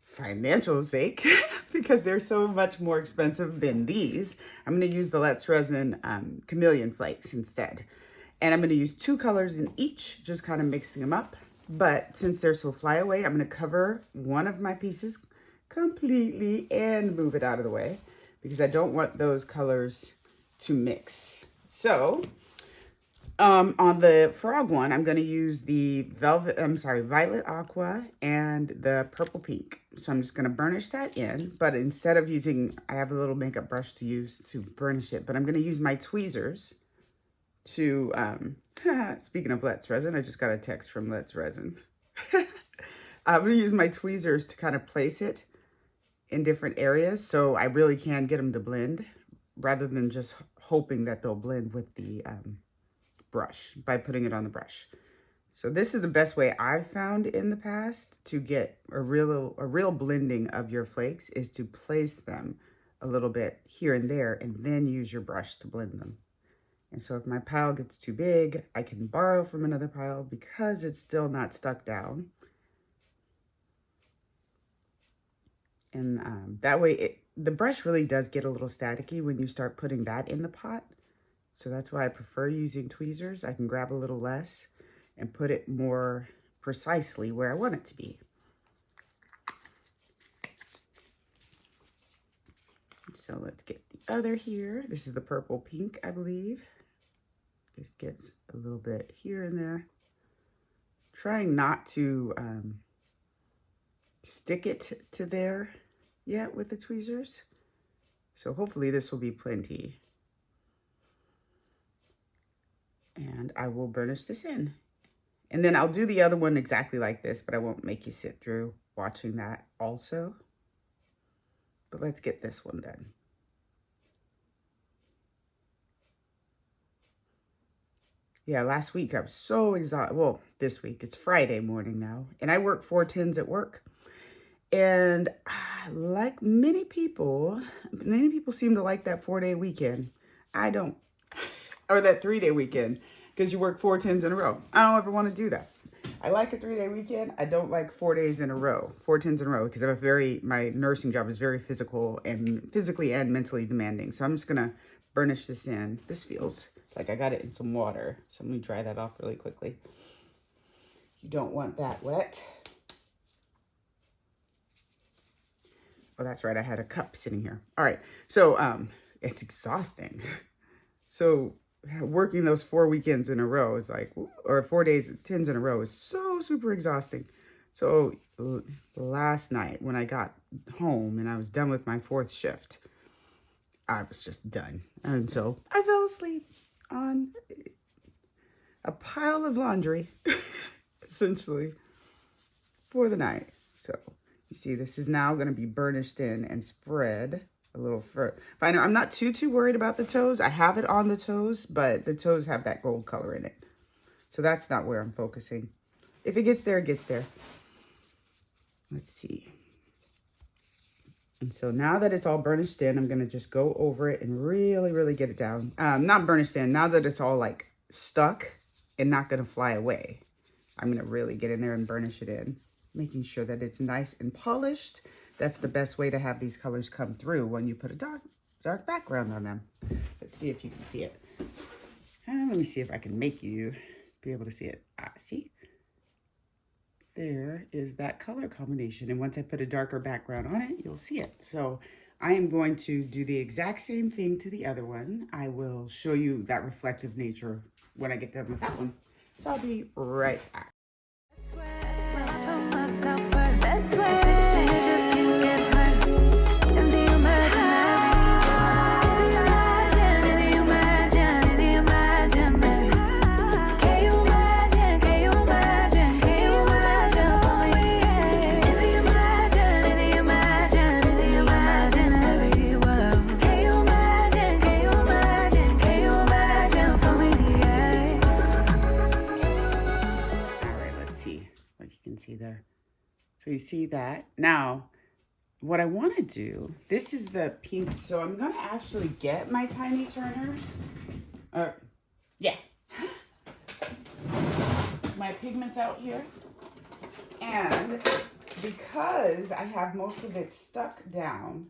financial sake, because they're so much more expensive than these, I'm going to use the Let's Resin Chameleon Flakes instead. And I'm going to use 2 colors in each, just kind of mixing them up. But since they're so flyaway, I'm going to cover one of my pieces completely and move it out of the way because I don't want those colors to mix. So on the frog one, I'm going to use the violet aqua and the purple pink. So I'm just going to burnish that in, but instead of using, I have a little makeup brush to use to burnish it, but I'm going to use my tweezers to, speaking of Let's Resin, I just got a text from Let's Resin. I'm going to use my tweezers to kind of place it in different areas so I really can get them to blend rather than just hoping that they'll blend with the brush by putting it on the brush. So this is the best way I've found in the past to get a real blending of your flakes, is to place them a little bit here and there and then use your brush to blend them. And so if my pile gets too big, I can borrow from another pile because it's still not stuck down. And that way the brush really does get a little staticky when you start putting that in the pot. So that's why I prefer using tweezers. I can grab a little less and put it more precisely where I want it to be. So let's get the other here. This is the purple pink, I believe. This gets a little bit here and there. Trying not to stick it to there yet with the tweezers. So hopefully this will be plenty. And I will burnish this in. And then I'll do the other one exactly like this, but I won't make you sit through watching that also. But let's get this one done. Yeah, last week I was so exhausted. Well, this week, it's Friday morning now. And I work 4 10s at work. And like many people seem to like that 4-day weekend. I don't. Or that 3-day weekend, because you work 4 10s in a row. I don't ever want to do that. I like a 3-day weekend. I don't like 4 days in a row, 4 10s in a row, because my nursing job is very physically and mentally demanding. So I'm just going to burnish this in. This feels like I got it in some water. So let me dry that off really quickly. You don't want that wet. Oh, that's right. I had a cup sitting here. All right. So it's exhausting. So working those 4 weekends in a row is like, or 4 days, 10s in a row is so super exhausting. So last night when I got home and I was done with my 4th shift, I was just done. And so I fell asleep on a pile of laundry, essentially, for the night. So you see, this is now going to be burnished in and spread a little further. I'm not too worried about the toes. I have it on the toes, but the toes have that gold color in it. So that's not where I'm focusing. If it gets there, it gets there. Let's see. And so now that it's all burnished in, I'm going to just go over it and really get it down. Not burnished in. Now that it's all like stuck and not going to fly away, I'm going to really get in there and burnish it in, making sure that it's nice and polished. That's the best way to have these colors come through when you put a dark background on them. Let's see if you can see it. Let me see if I can make you be able to see it. See? There is that color combination. And once I put a darker background on it, you'll see it. So I am going to do the exact same thing to the other one. I will show you that reflective nature when I get done with that one. So I'll be right back. So you see that. Now, what I want to do, this is the pink, so I'm going to actually get my tiny turners. Yeah. My pigments out here. And because I have most of it stuck down,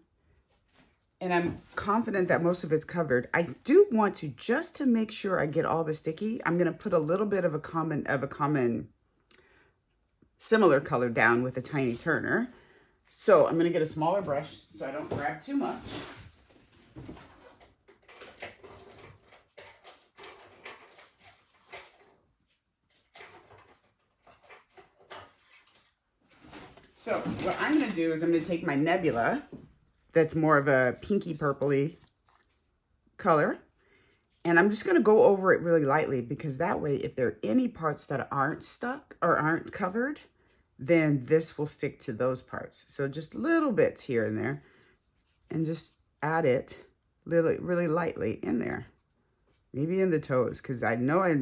and I'm confident that most of it's covered, I do want to, just to make sure I get all the sticky, I'm going to put a little bit of a common similar color down with a tiny turner. So I'm going to get a smaller brush so I don't grab too much. So what I'm going to do is I'm going to take my nebula, that's more of a pinky purpley color, and I'm just going to go over it really lightly, because that way if there are any parts that aren't stuck or aren't covered, then this will stick to those parts. So just little bits here and there, and just add it really lightly in there. Maybe in the toes, because I know I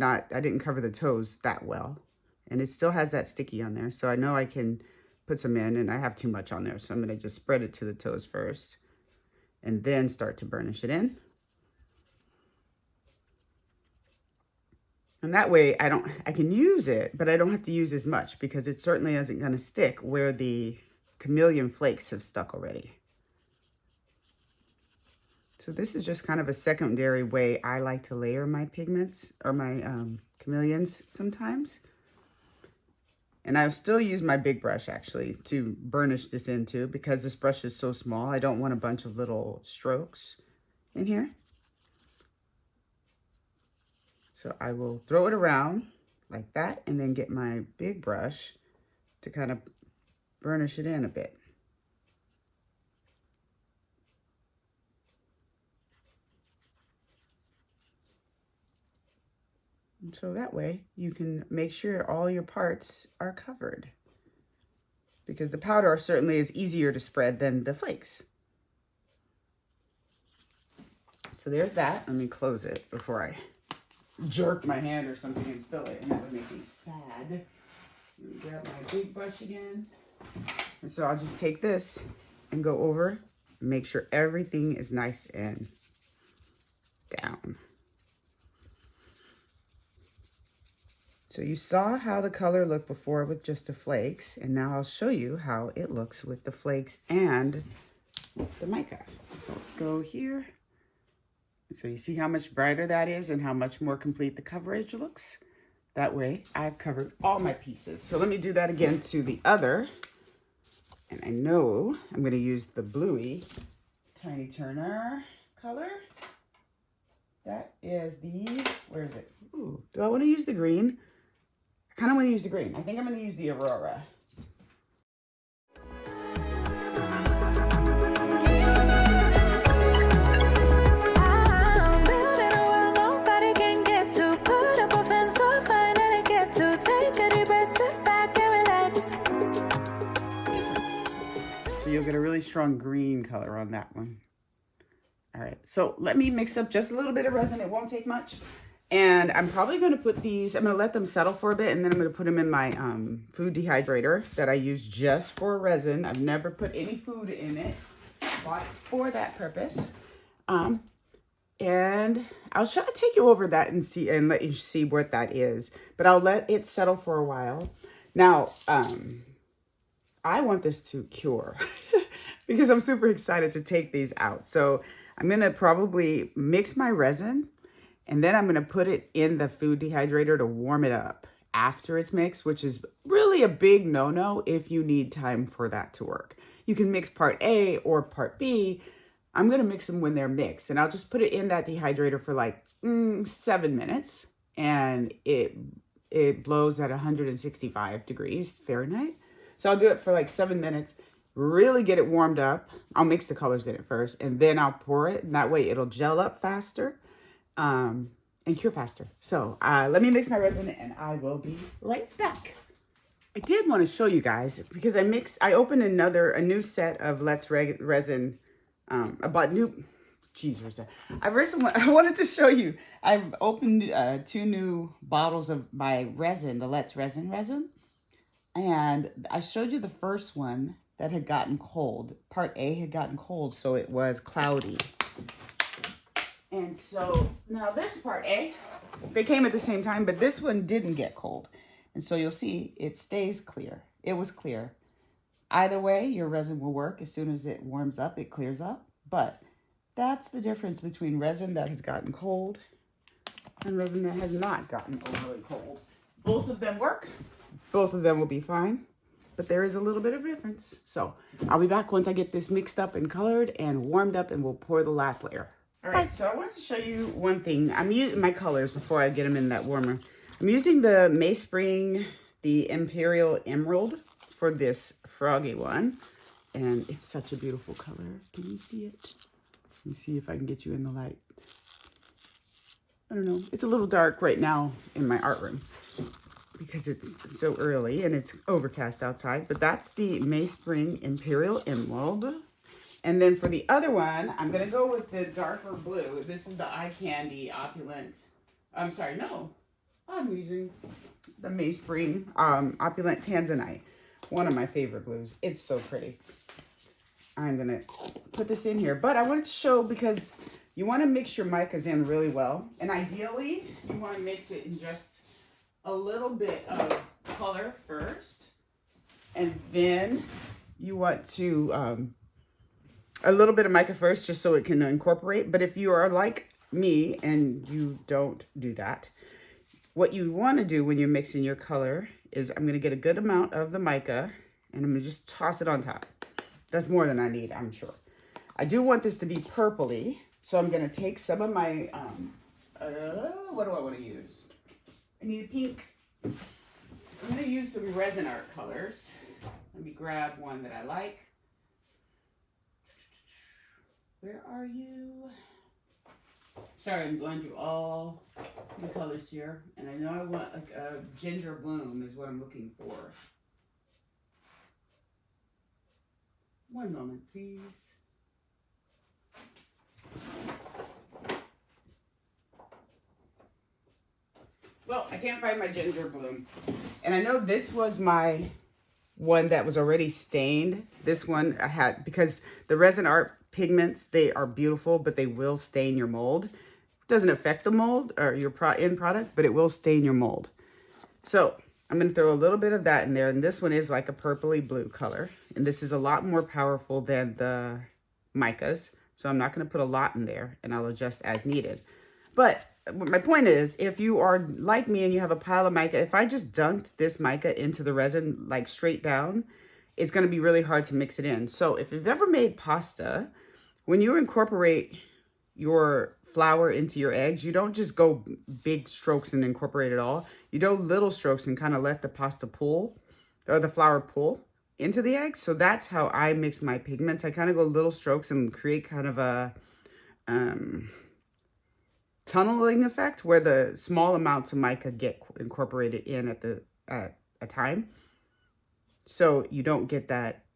didn't cover the toes that well, and it still has that sticky on there. So I know I can put some in, and I have too much on there. So I'm going to just spread it to the toes first and then start to burnish it in. And that way I can use it, but I don't have to use as much, because it certainly isn't going to stick where the chameleon flakes have stuck already. So this is just kind of a secondary way I like to layer my pigments, or my chameleons sometimes. And I'll still use my big brush actually to burnish this into, because this brush is so small. I don't want a bunch of little strokes in here. So I will throw it around like that, and then get my big brush to kind of burnish it in a bit. So that way you can make sure all your parts are covered, because the powder certainly is easier to spread than the flakes. So there's that. Let me close it before I jerk my hand or something and spill it, and that would make me sad. Let me grab my big brush again. And so I'll just take this and go over and make sure everything is nice and down. So you saw how the color looked before with just the flakes, and now I'll show you how it looks with the flakes and the mica. So let's go here. So you see how much brighter that is and how much more complete the coverage looks? That way I've covered all my pieces. So let me do that again to the other. And I know I'm going to use the bluey Tiny Turner color. That is the, where is it? Ooh, do I want to use the green? I kind of want to use the green. I think I'm going to use the Aurora. So you'll get a really strong green color on that one. All right, so let me mix up just a little bit of resin. It won't take much. And I'm probably going to put these, I'm going to let them settle for a bit, and then I'm going to put them in my food dehydrator that I use just for resin. I've never put any food in it, but for that purpose. And I'll take you over that and see, and let you see what that is. But I'll let it settle for a while. Now, I want this to cure because I'm super excited to take these out. So I'm going to probably mix my resin, and then I'm going to put it in the food dehydrator to warm it up after it's mixed, which is really a big no-no if you need time for that to work. You can mix part A or part B. I'm going to mix them when they're mixed, and I'll just put it in that dehydrator for like 7 minutes, and it blows at 165 degrees Fahrenheit. So I'll do it for like 7 minutes, really get it warmed up. I'll mix the colors in it first, and then I'll pour it, and that way it'll gel up faster and cure faster. So let me mix my resin, and I will be right back. I did want to show you guys, because I opened a new set of Let's Resin. I bought new, I wanted to show you. I've opened 2 new bottles of my resin, the Let's Resin. And I showed you the first one that had gotten cold. Part A had gotten cold, so it was cloudy. And so now this part A, they came at the same time, but this one didn't get cold. And so you'll see it stays clear. It was clear. Either way, your resin will work. As soon as it warms up, it clears up. But that's the difference between resin that has gotten cold and resin that has not gotten overly cold. Both of them work. Both of them will be fine. But there is a little bit of difference. So I'll be back once I get this mixed up and colored and warmed up, and we'll pour the last layer. All right, so I wanted to show you one thing. I'm using my colors before I get them in that warmer. I'm using the Mayspring, the Imperial Emerald for this froggy one. And it's such a beautiful color. Can you see it? Let me see if I can get you in the light. I don't know. It's a little dark right now in my art room because it's so early and it's overcast outside. But that's the Mayspring Imperial Emerald. And then for the other one, I'm going to go with the darker blue. This is the Eye Candy Opulent. I'm sorry, no. I'm using the Mayspring Opulent Tanzanite. One of my favorite blues. It's so pretty. I'm going to put this in here. But I wanted to show because you want to mix your micas in really well. And ideally, you want to mix it in just a little bit of color first. And then you want to... a little bit of mica first just so it can incorporate. But if you are like me and you don't do that, what you want to do when you're mixing your color is I'm going to get a good amount of the mica and I'm going to just toss it on top. That's more than I need, I'm sure. I do want this to be purpley, so I'm going to take some of my, what do I want to use? I need a pink. I'm going to use some Resin Art colors. Let me grab one that I like. Where are you? Sorry, I'm going through all the colors here. And I know I want like a ginger bloom is what I'm looking for. One moment, please. Well, I can't find my ginger bloom. And I know this was my one that was already stained. This one I had, because the Resin Art pigments, they are beautiful, but they will stain your mold. It doesn't affect the mold or your end product, but it will stain your mold. So I'm going to throw a little bit of that in there. And this one is like a purpley blue color. And this is a lot more powerful than the micas. So I'm not going to put a lot in there, and I'll adjust as needed. But my point is, if you are like me and you have a pile of mica, if I just dunked this mica into the resin, like straight down, it's going to be really hard to mix it in. So if you've ever made pasta, when you incorporate your flour into your eggs, you don't just go big strokes and incorporate it all. You do little strokes and kind of let the pasta pool, or the flour pool into the eggs. So that's how I mix my pigments. I kind of go little strokes and create kind of a tunneling effect where the small amounts of mica get incorporated in at a time. So you don't get that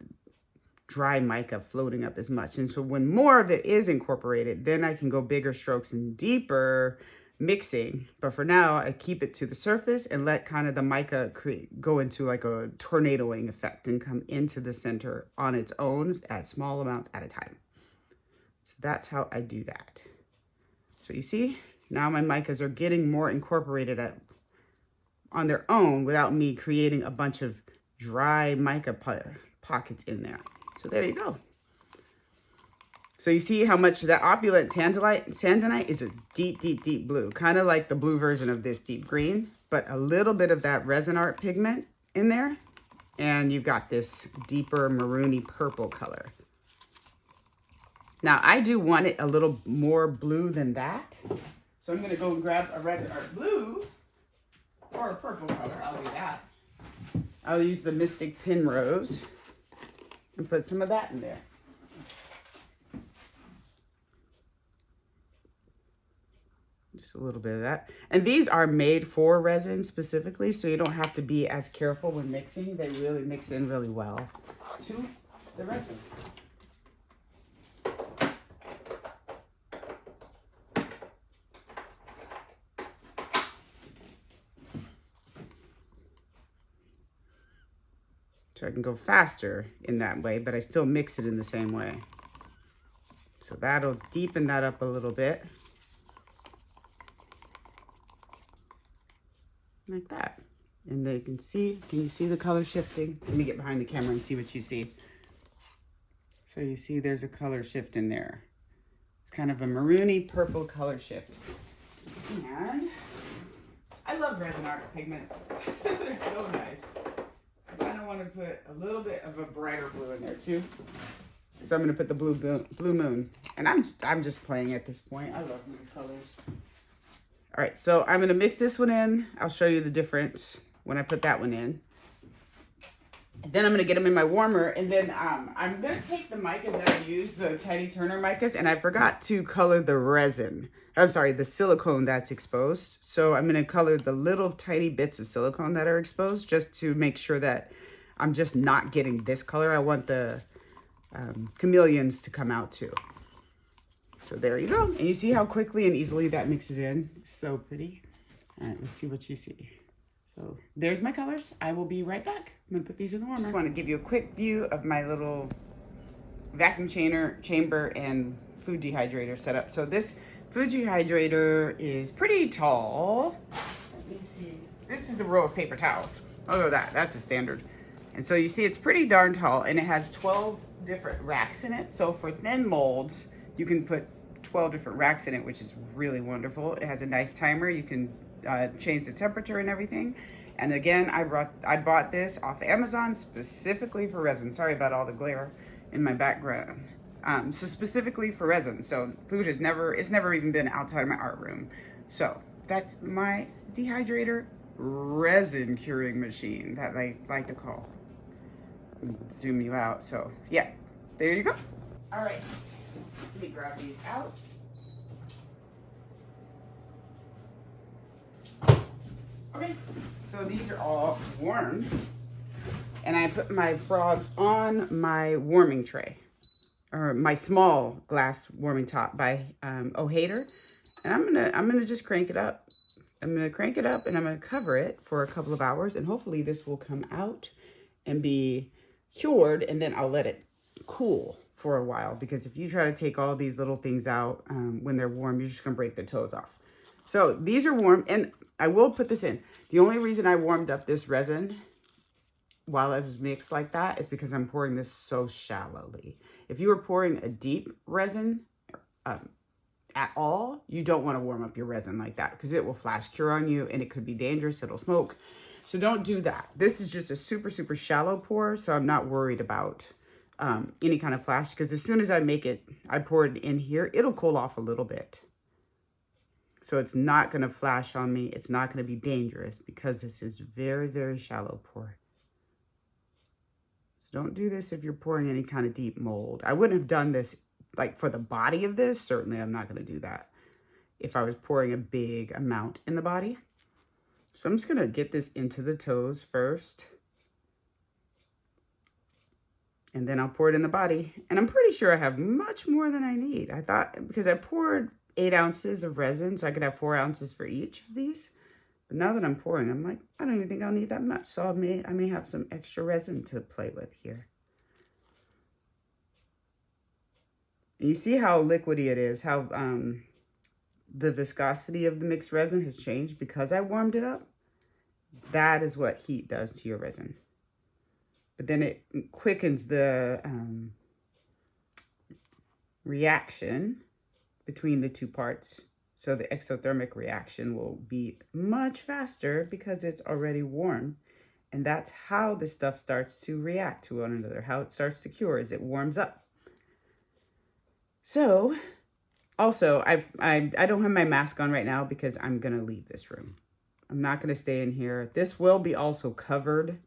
dry mica floating up as much. And so when more of it is incorporated, then I can go bigger strokes and deeper mixing. But for now, I keep it to the surface and let kind of the mica go into like a tornadoing effect and come into the center on its own at small amounts at a time. So that's how I do that. So you see, now my micas are getting more incorporated on their own without me creating a bunch of dry mica pockets in there. So there you go. So you see how much that opulent tanzanite is a deep, deep, deep blue. Kind of like the blue version of this deep green, but a little bit of that Resin Art pigment in there. And you've got this deeper maroony purple color. Now I do want it a little more blue than that. So I'm gonna go and grab a Resin Art blue or a purple color, I'll do that. I'll use the Mystic Pinrose and put some of that in there. Just a little bit of that. And these are made for resin specifically, so you don't have to be as careful when mixing. They really mix in really well to the resin. So I can go faster in that way, but I still mix it in the same way. So that'll deepen that up a little bit. Like that. And then you can see, can you see the color shifting? Let me get behind the camera and see what you see. So you see there's a color shift in there. It's kind of a maroony purple color shift. And I love resin art pigments. They're so nice. I kind of want to put a little bit of a brighter blue in there too. So I'm going to put the blue moon. And I'm just playing at this point. I love these colors. All right, so I'm going to mix this one in. I'll show you the difference when I put that one in. And then I'm going to get them in my warmer. And then I'm going to take the micas that I use, the Tiny Turner micas, and I forgot to color the resin. I'm sorry, the silicone that's exposed. So I'm going to color the little tiny bits of silicone that are exposed just to make sure that I'm just not getting this color. I want the chameleons to come out too. So there you go. And you see how quickly and easily that mixes in. So pretty. All right, let's see what you see. So there's my colors. I will be right back. I'm gonna put these in the warmer. Just want to give you a quick view of my little vacuum chamber and food dehydrator setup. So this food dehydrator is pretty tall. Let me see. This is a row of paper towels. Oh, that's a standard. And so you see it's pretty darn tall, and it has 12 different racks in it. So for thin molds, you can put 12 different racks in it, which is really wonderful. It has a nice timer. You can change the temperature and everything. And again, I bought this off Amazon specifically for resin. Sorry about all the glare in my background. So specifically for resin. So food it's never even been outside of my art room. So that's my dehydrator resin curing machine that I like to call. Zoom you out. So yeah, there you go. All right, let me grab these out. Okay, so these are all warmed, and I put my frogs on my warming tray, or my small glass warming top by O'Hader, and I'm gonna just crank it up. I'm gonna crank it up, and I'm gonna cover it for a couple of hours, and hopefully this will come out and be cured, and then I'll let it cool for a while, because if you try to take all these little things out when they're warm, you're just gonna break the toes off. So these are warm, and I will put this in. The only reason I warmed up this resin while it was mixed like that is because I'm pouring this so shallowly. If you were pouring a deep resin at all, you don't want to warm up your resin like that, because it will flash cure on you and it could be dangerous. It'll smoke. So don't do that. This is just a super, super shallow pour, so I'm not worried about any kind of flash, because as soon as I pour it in here, it'll cool off a little bit. So it's not going to flash on me. It's not going to be dangerous, because this is very, very shallow pour. So don't do this if you're pouring any kind of deep mold. I wouldn't have done this like for the body of this. Certainly I'm not going to do that if I was pouring a big amount in the body. So I'm just going to get this into the toes first. And then I'll pour it in the body. And I'm pretty sure I have much more than I need. I thought, because I poured 8 ounces of resin, so I could have 4 ounces for each of these. But now that I'm pouring, I'm like, I don't even think I'll need that much. So I may have some extra resin to play with here. And you see how liquidy it is, how the viscosity of the mixed resin has changed because I warmed it up. That is what heat does to your resin. But then it quickens the reaction between the two parts. So the exothermic reaction will be much faster because it's already warm. And that's how the stuff starts to react to one another. How it starts to cure is it warms up. So also, I don't have my mask on right now because I'm going to leave this room. I'm not going to stay in here. This will be also covered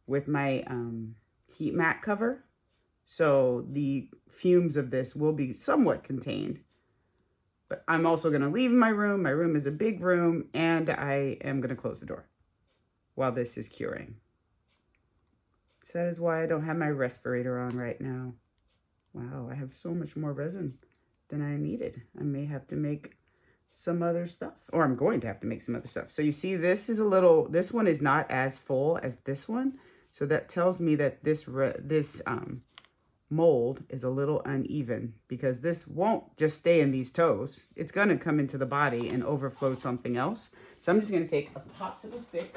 with my heat mat cover. So the fumes of this will be somewhat contained. But I'm also going to leave my room. My room is a big room, and I am going to close the door while this is curing. So that is why I don't have my respirator on right now. Wow, I have so much more resin than I needed. I may have to make some other stuff, or I'm going to have to make some other stuff. So you see, this one is not as full as this one So that tells me that this mold is a little uneven, because this won't just stay in these toes. It's going to come into the body and overflow something else. So I'm just going to take a popsicle stick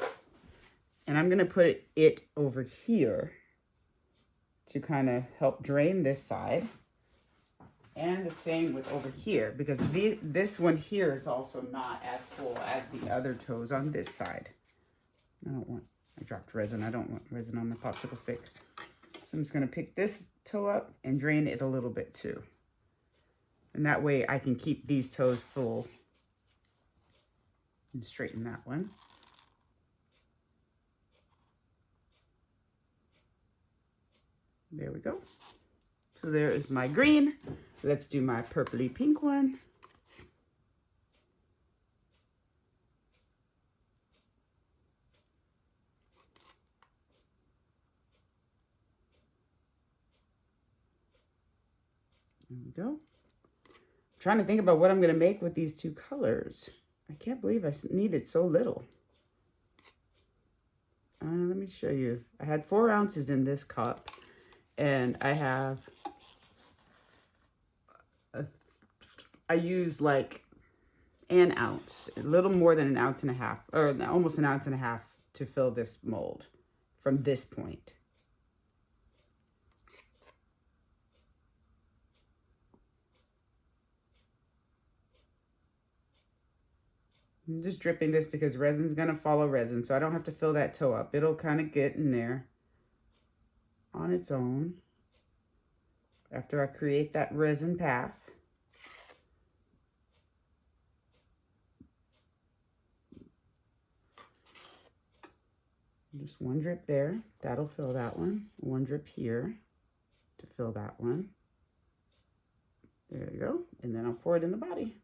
and I'm going to put it over here to kind of help drain this side. And the same with over here, because this one here is also not as full as the other toes on this side. I dropped resin. I don't want resin on the popsicle stick. So I'm just going to pick this toe up and drain it a little bit too. And that way I can keep these toes full. And straighten that one. There we go. So there is my green. Let's do my purpley pink one. There we go. I'm trying to think about what I'm going to make with these two colors. I can't believe I needed so little. Let me show you. I had 4 ounces in this cup, and I used like an ounce, a little more than an ounce and a half, or almost an ounce and a half to fill this mold from this point. I'm just dripping this because resin's going to follow resin, so I don't have to fill that toe up. It'll kind of get in there on its own after I create that resin path. Just one drip there. That'll fill that one. One drip here to fill that one. There you go. And then I'll pour it in the body.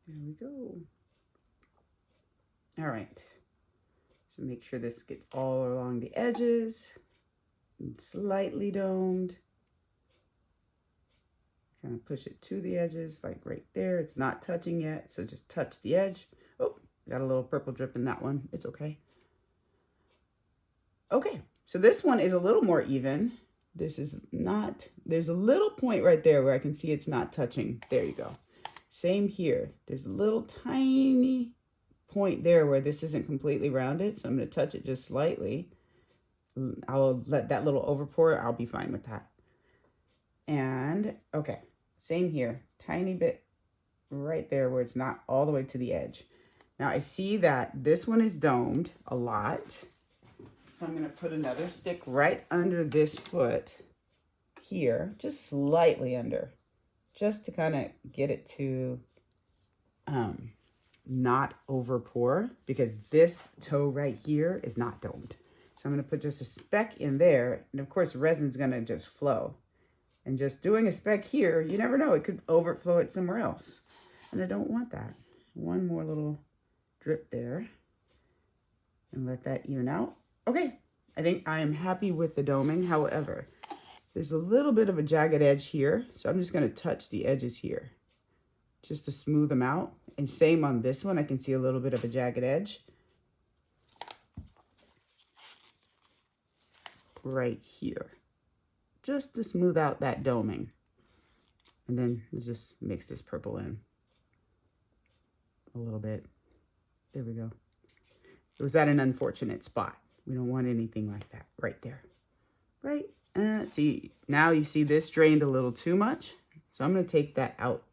There we go. All right. So make sure this gets all along the edges, and slightly domed. Kind of push it to the edges, like right there. It's not touching yet, so just touch the edge. Oh, got a little purple drip in that one. It's okay. Okay, so this one is a little more even. This is not, there's a little point right there where I can see it's not touching. There you go. Same here. There's a little tiny point there where this isn't completely rounded, so I'm going to touch it just slightly. I'll let that little overpour. I'll be fine with that. And okay, same here. Tiny bit right there where it's not all the way to the edge. Now I see that this one is domed a lot, so I'm going to put another stick right under this foot here, just slightly under, just to kind of get it to not over pour, because this toe right here is not domed. So I'm going to put just a speck in there, and of course resin's going to just flow. And just doing a speck here, you never know, it could overflow it somewhere else, and I don't want that. One more little drip there and let that even out. Okay, I think I am happy with the doming. However, there's a little bit of a jagged edge here, so I'm just going to touch the edges here just to smooth them out. And same on this one, I can see a little bit of a jagged edge right here, just to smooth out that doming. And then we'll just mix this purple in a little bit. There we go. It was at an unfortunate spot. We don't want anything like that right there. Right? See, now you see this drained a little too much. So I'm going to take that out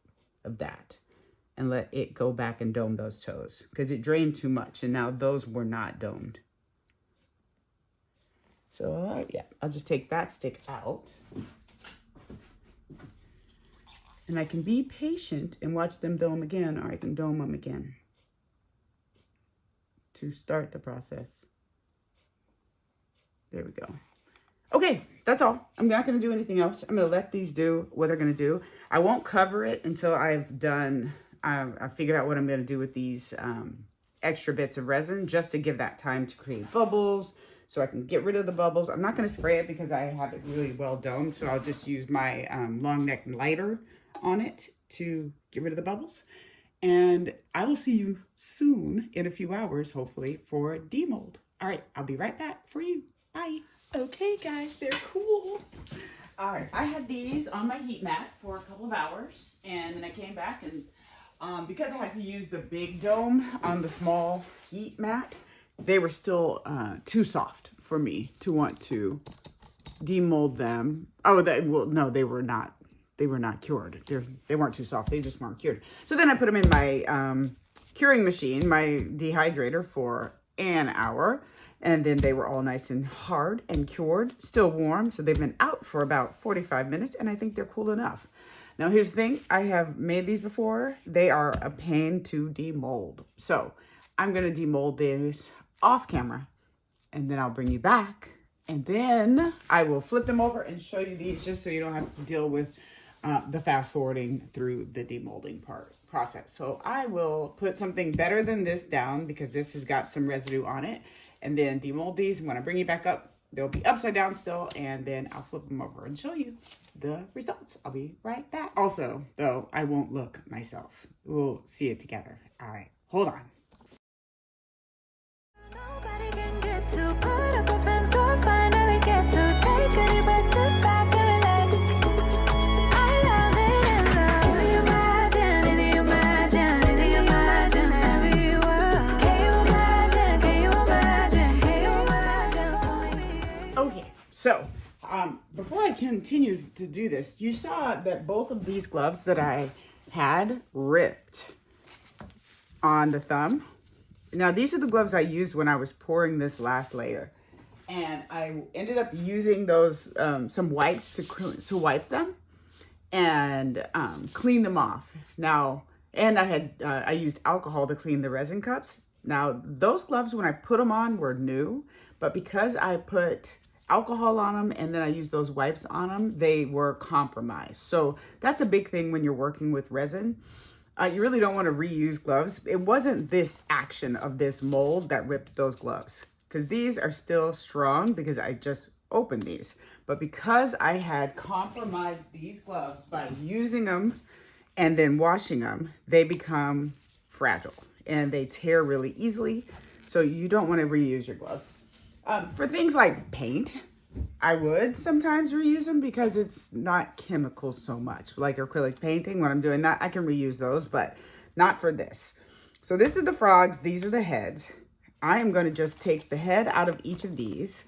of that and let it go back and dome those toes, because it drained too much and now those were not domed. So yeah, I'll just take that stick out. And I can be patient and watch them dome again, or I can dome them again to start the process. There we go. Okay, that's all. I'm not going to do anything else. I'm going to let these do what they're going to do. I won't cover it until I've done, I figured out what I'm going to do with these extra bits of resin, just to give that time to create bubbles, so I can get rid of the bubbles. I'm not going to spray it because I have it really well domed, so I'll just use my long neck lighter on it to get rid of the bubbles. And I will see you soon, in a few hours, hopefully, for demold. All right, I'll be right back for you. Bye. Okay, guys, they're cool. All right, I had these on my heat mat for a couple of hours, and then I came back and because I had to use the big dome on the small heat mat, they were still too soft for me to want to demold them. Oh, no, they were not. They were not cured. They weren't too soft. They just weren't cured. So then I put them in my curing machine, my dehydrator, for an hour. And then they were all nice and hard and cured, still warm. So they've been out for about 45 minutes, and I think they're cool enough. Now, here's the thing. I have made these before. They are a pain to demold. So I'm going to demold these off camera, and then I'll bring you back. And then I will flip them over and show you these, just so you don't have to deal with the fast forwarding through the demolding process. So I will put something better than this down, because this has got some residue on it, and then demold these. And when I bring you back up, they'll be upside down still, and then I'll flip them over and show you the results. I'll be right back. Also, though, I won't look myself. We'll see it together. All right, hold on. Nobody can get to put up a fence or finally get to take a deep breath, sit back and relax. I love it in the imagine every word. Can you imagine for me? Okay, so before I continue to do this, you saw that both of these gloves that I had ripped on the thumb. Now, these are the gloves I used when I was pouring this last layer. And I ended up using those, some wipes to wipe them and clean them off. Now, and I used alcohol to clean the resin cups. Now, those gloves, when I put them on, were new. But because I put alcohol on them and then I used those wipes on them, they were compromised. So that's a big thing when you're working with resin. You really don't want to reuse gloves. It wasn't this action of this mold that ripped those gloves, because these are still strong because I just opened these. But because I had compromised these gloves by using them and then washing them, they become fragile and they tear really easily. So you don't want to reuse your gloves. For things like paint, I would sometimes reuse them because it's not chemicals so much. Like acrylic painting, when I'm doing that, I can reuse those, but not for this. So this is the frogs. These are the heads. I am going to just take the head out of each of these.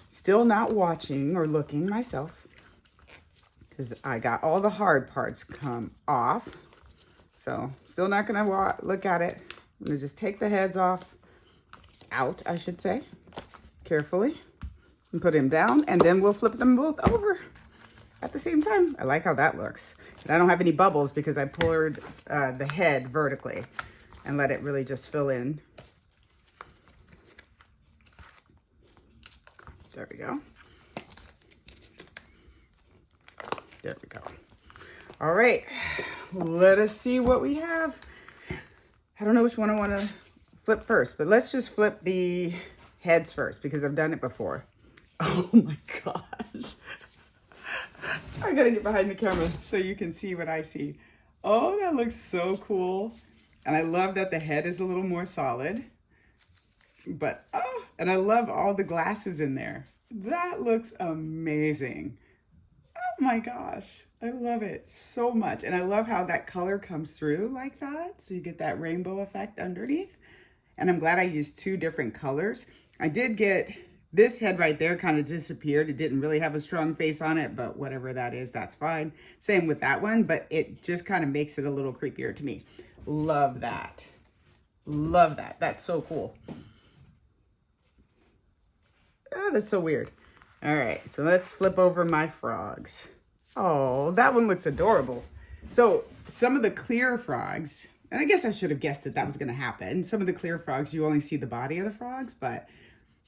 Still not watching or looking myself, because I got all the hard parts come off. So still not going to look at it. I'm going to just take the heads out, I should say, carefully. And put him down, and then we'll flip them both over at the same time. I like how that looks. And I don't have any bubbles because I poured the head vertically and let it really just fill in. There we go. There we go. All right, let us see what we have. I don't know which one I want to flip first, but let's just flip the heads first because I've done it before. Oh my gosh. I gotta get behind the camera so you can see what I see. Oh, that looks so cool. And I love that the head is a little more solid. But, oh, and I love all the glasses in there. That looks amazing. Oh my gosh. I love it so much. And I love how that color comes through like that. So you get that rainbow effect underneath. And I'm glad I used two different colors. I did get this head right there kind of disappeared. It didn't really have a strong face on it, but whatever that is, that's fine. Same with that one, but it just kind of makes it a little creepier to me. Love that. Love that. That's so cool. Oh, that's so weird. All right, so let's flip over my frogs. Oh, that one looks adorable. So some of the clear frogs, and I guess I should have guessed that that was going to happen. Some of the clear frogs, you only see the body of the frogs, but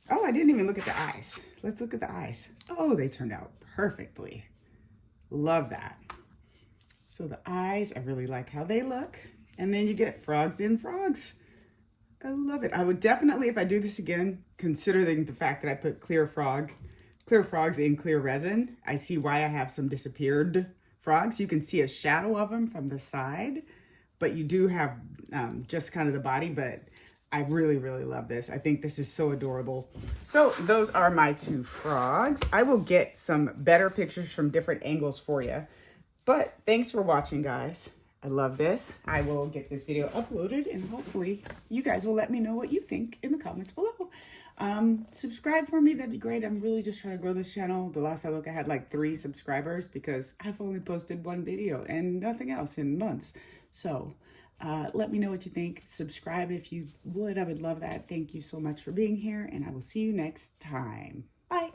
oh, I didn't even look at the eyes. Let's look at the eyes. Oh, they turned out perfectly. Love that. So the eyes, I really like how they look. And then you get frogs in frogs. I love it. I would definitely, if I do this again, considering the fact that I put clear frogs in clear resin, I see why I have some disappeared frogs. You can see a shadow of them from the side, but you do have just kind of the body, but I really, really love this. I think this is so adorable. So those are my two frogs. I will get some better pictures from different angles for you, but thanks for watching, guys. I love this. I will get this video uploaded and hopefully you guys will let me know what you think in the comments below. Subscribe for me, that'd be great. I'm really just trying to grow this channel. The last I looked, I had like 3 subscribers because I've only posted 1 video and nothing else in months. So let me know what you think. Subscribe if you would. I would love that. Thank you so much for being here and I will see you next time. Bye.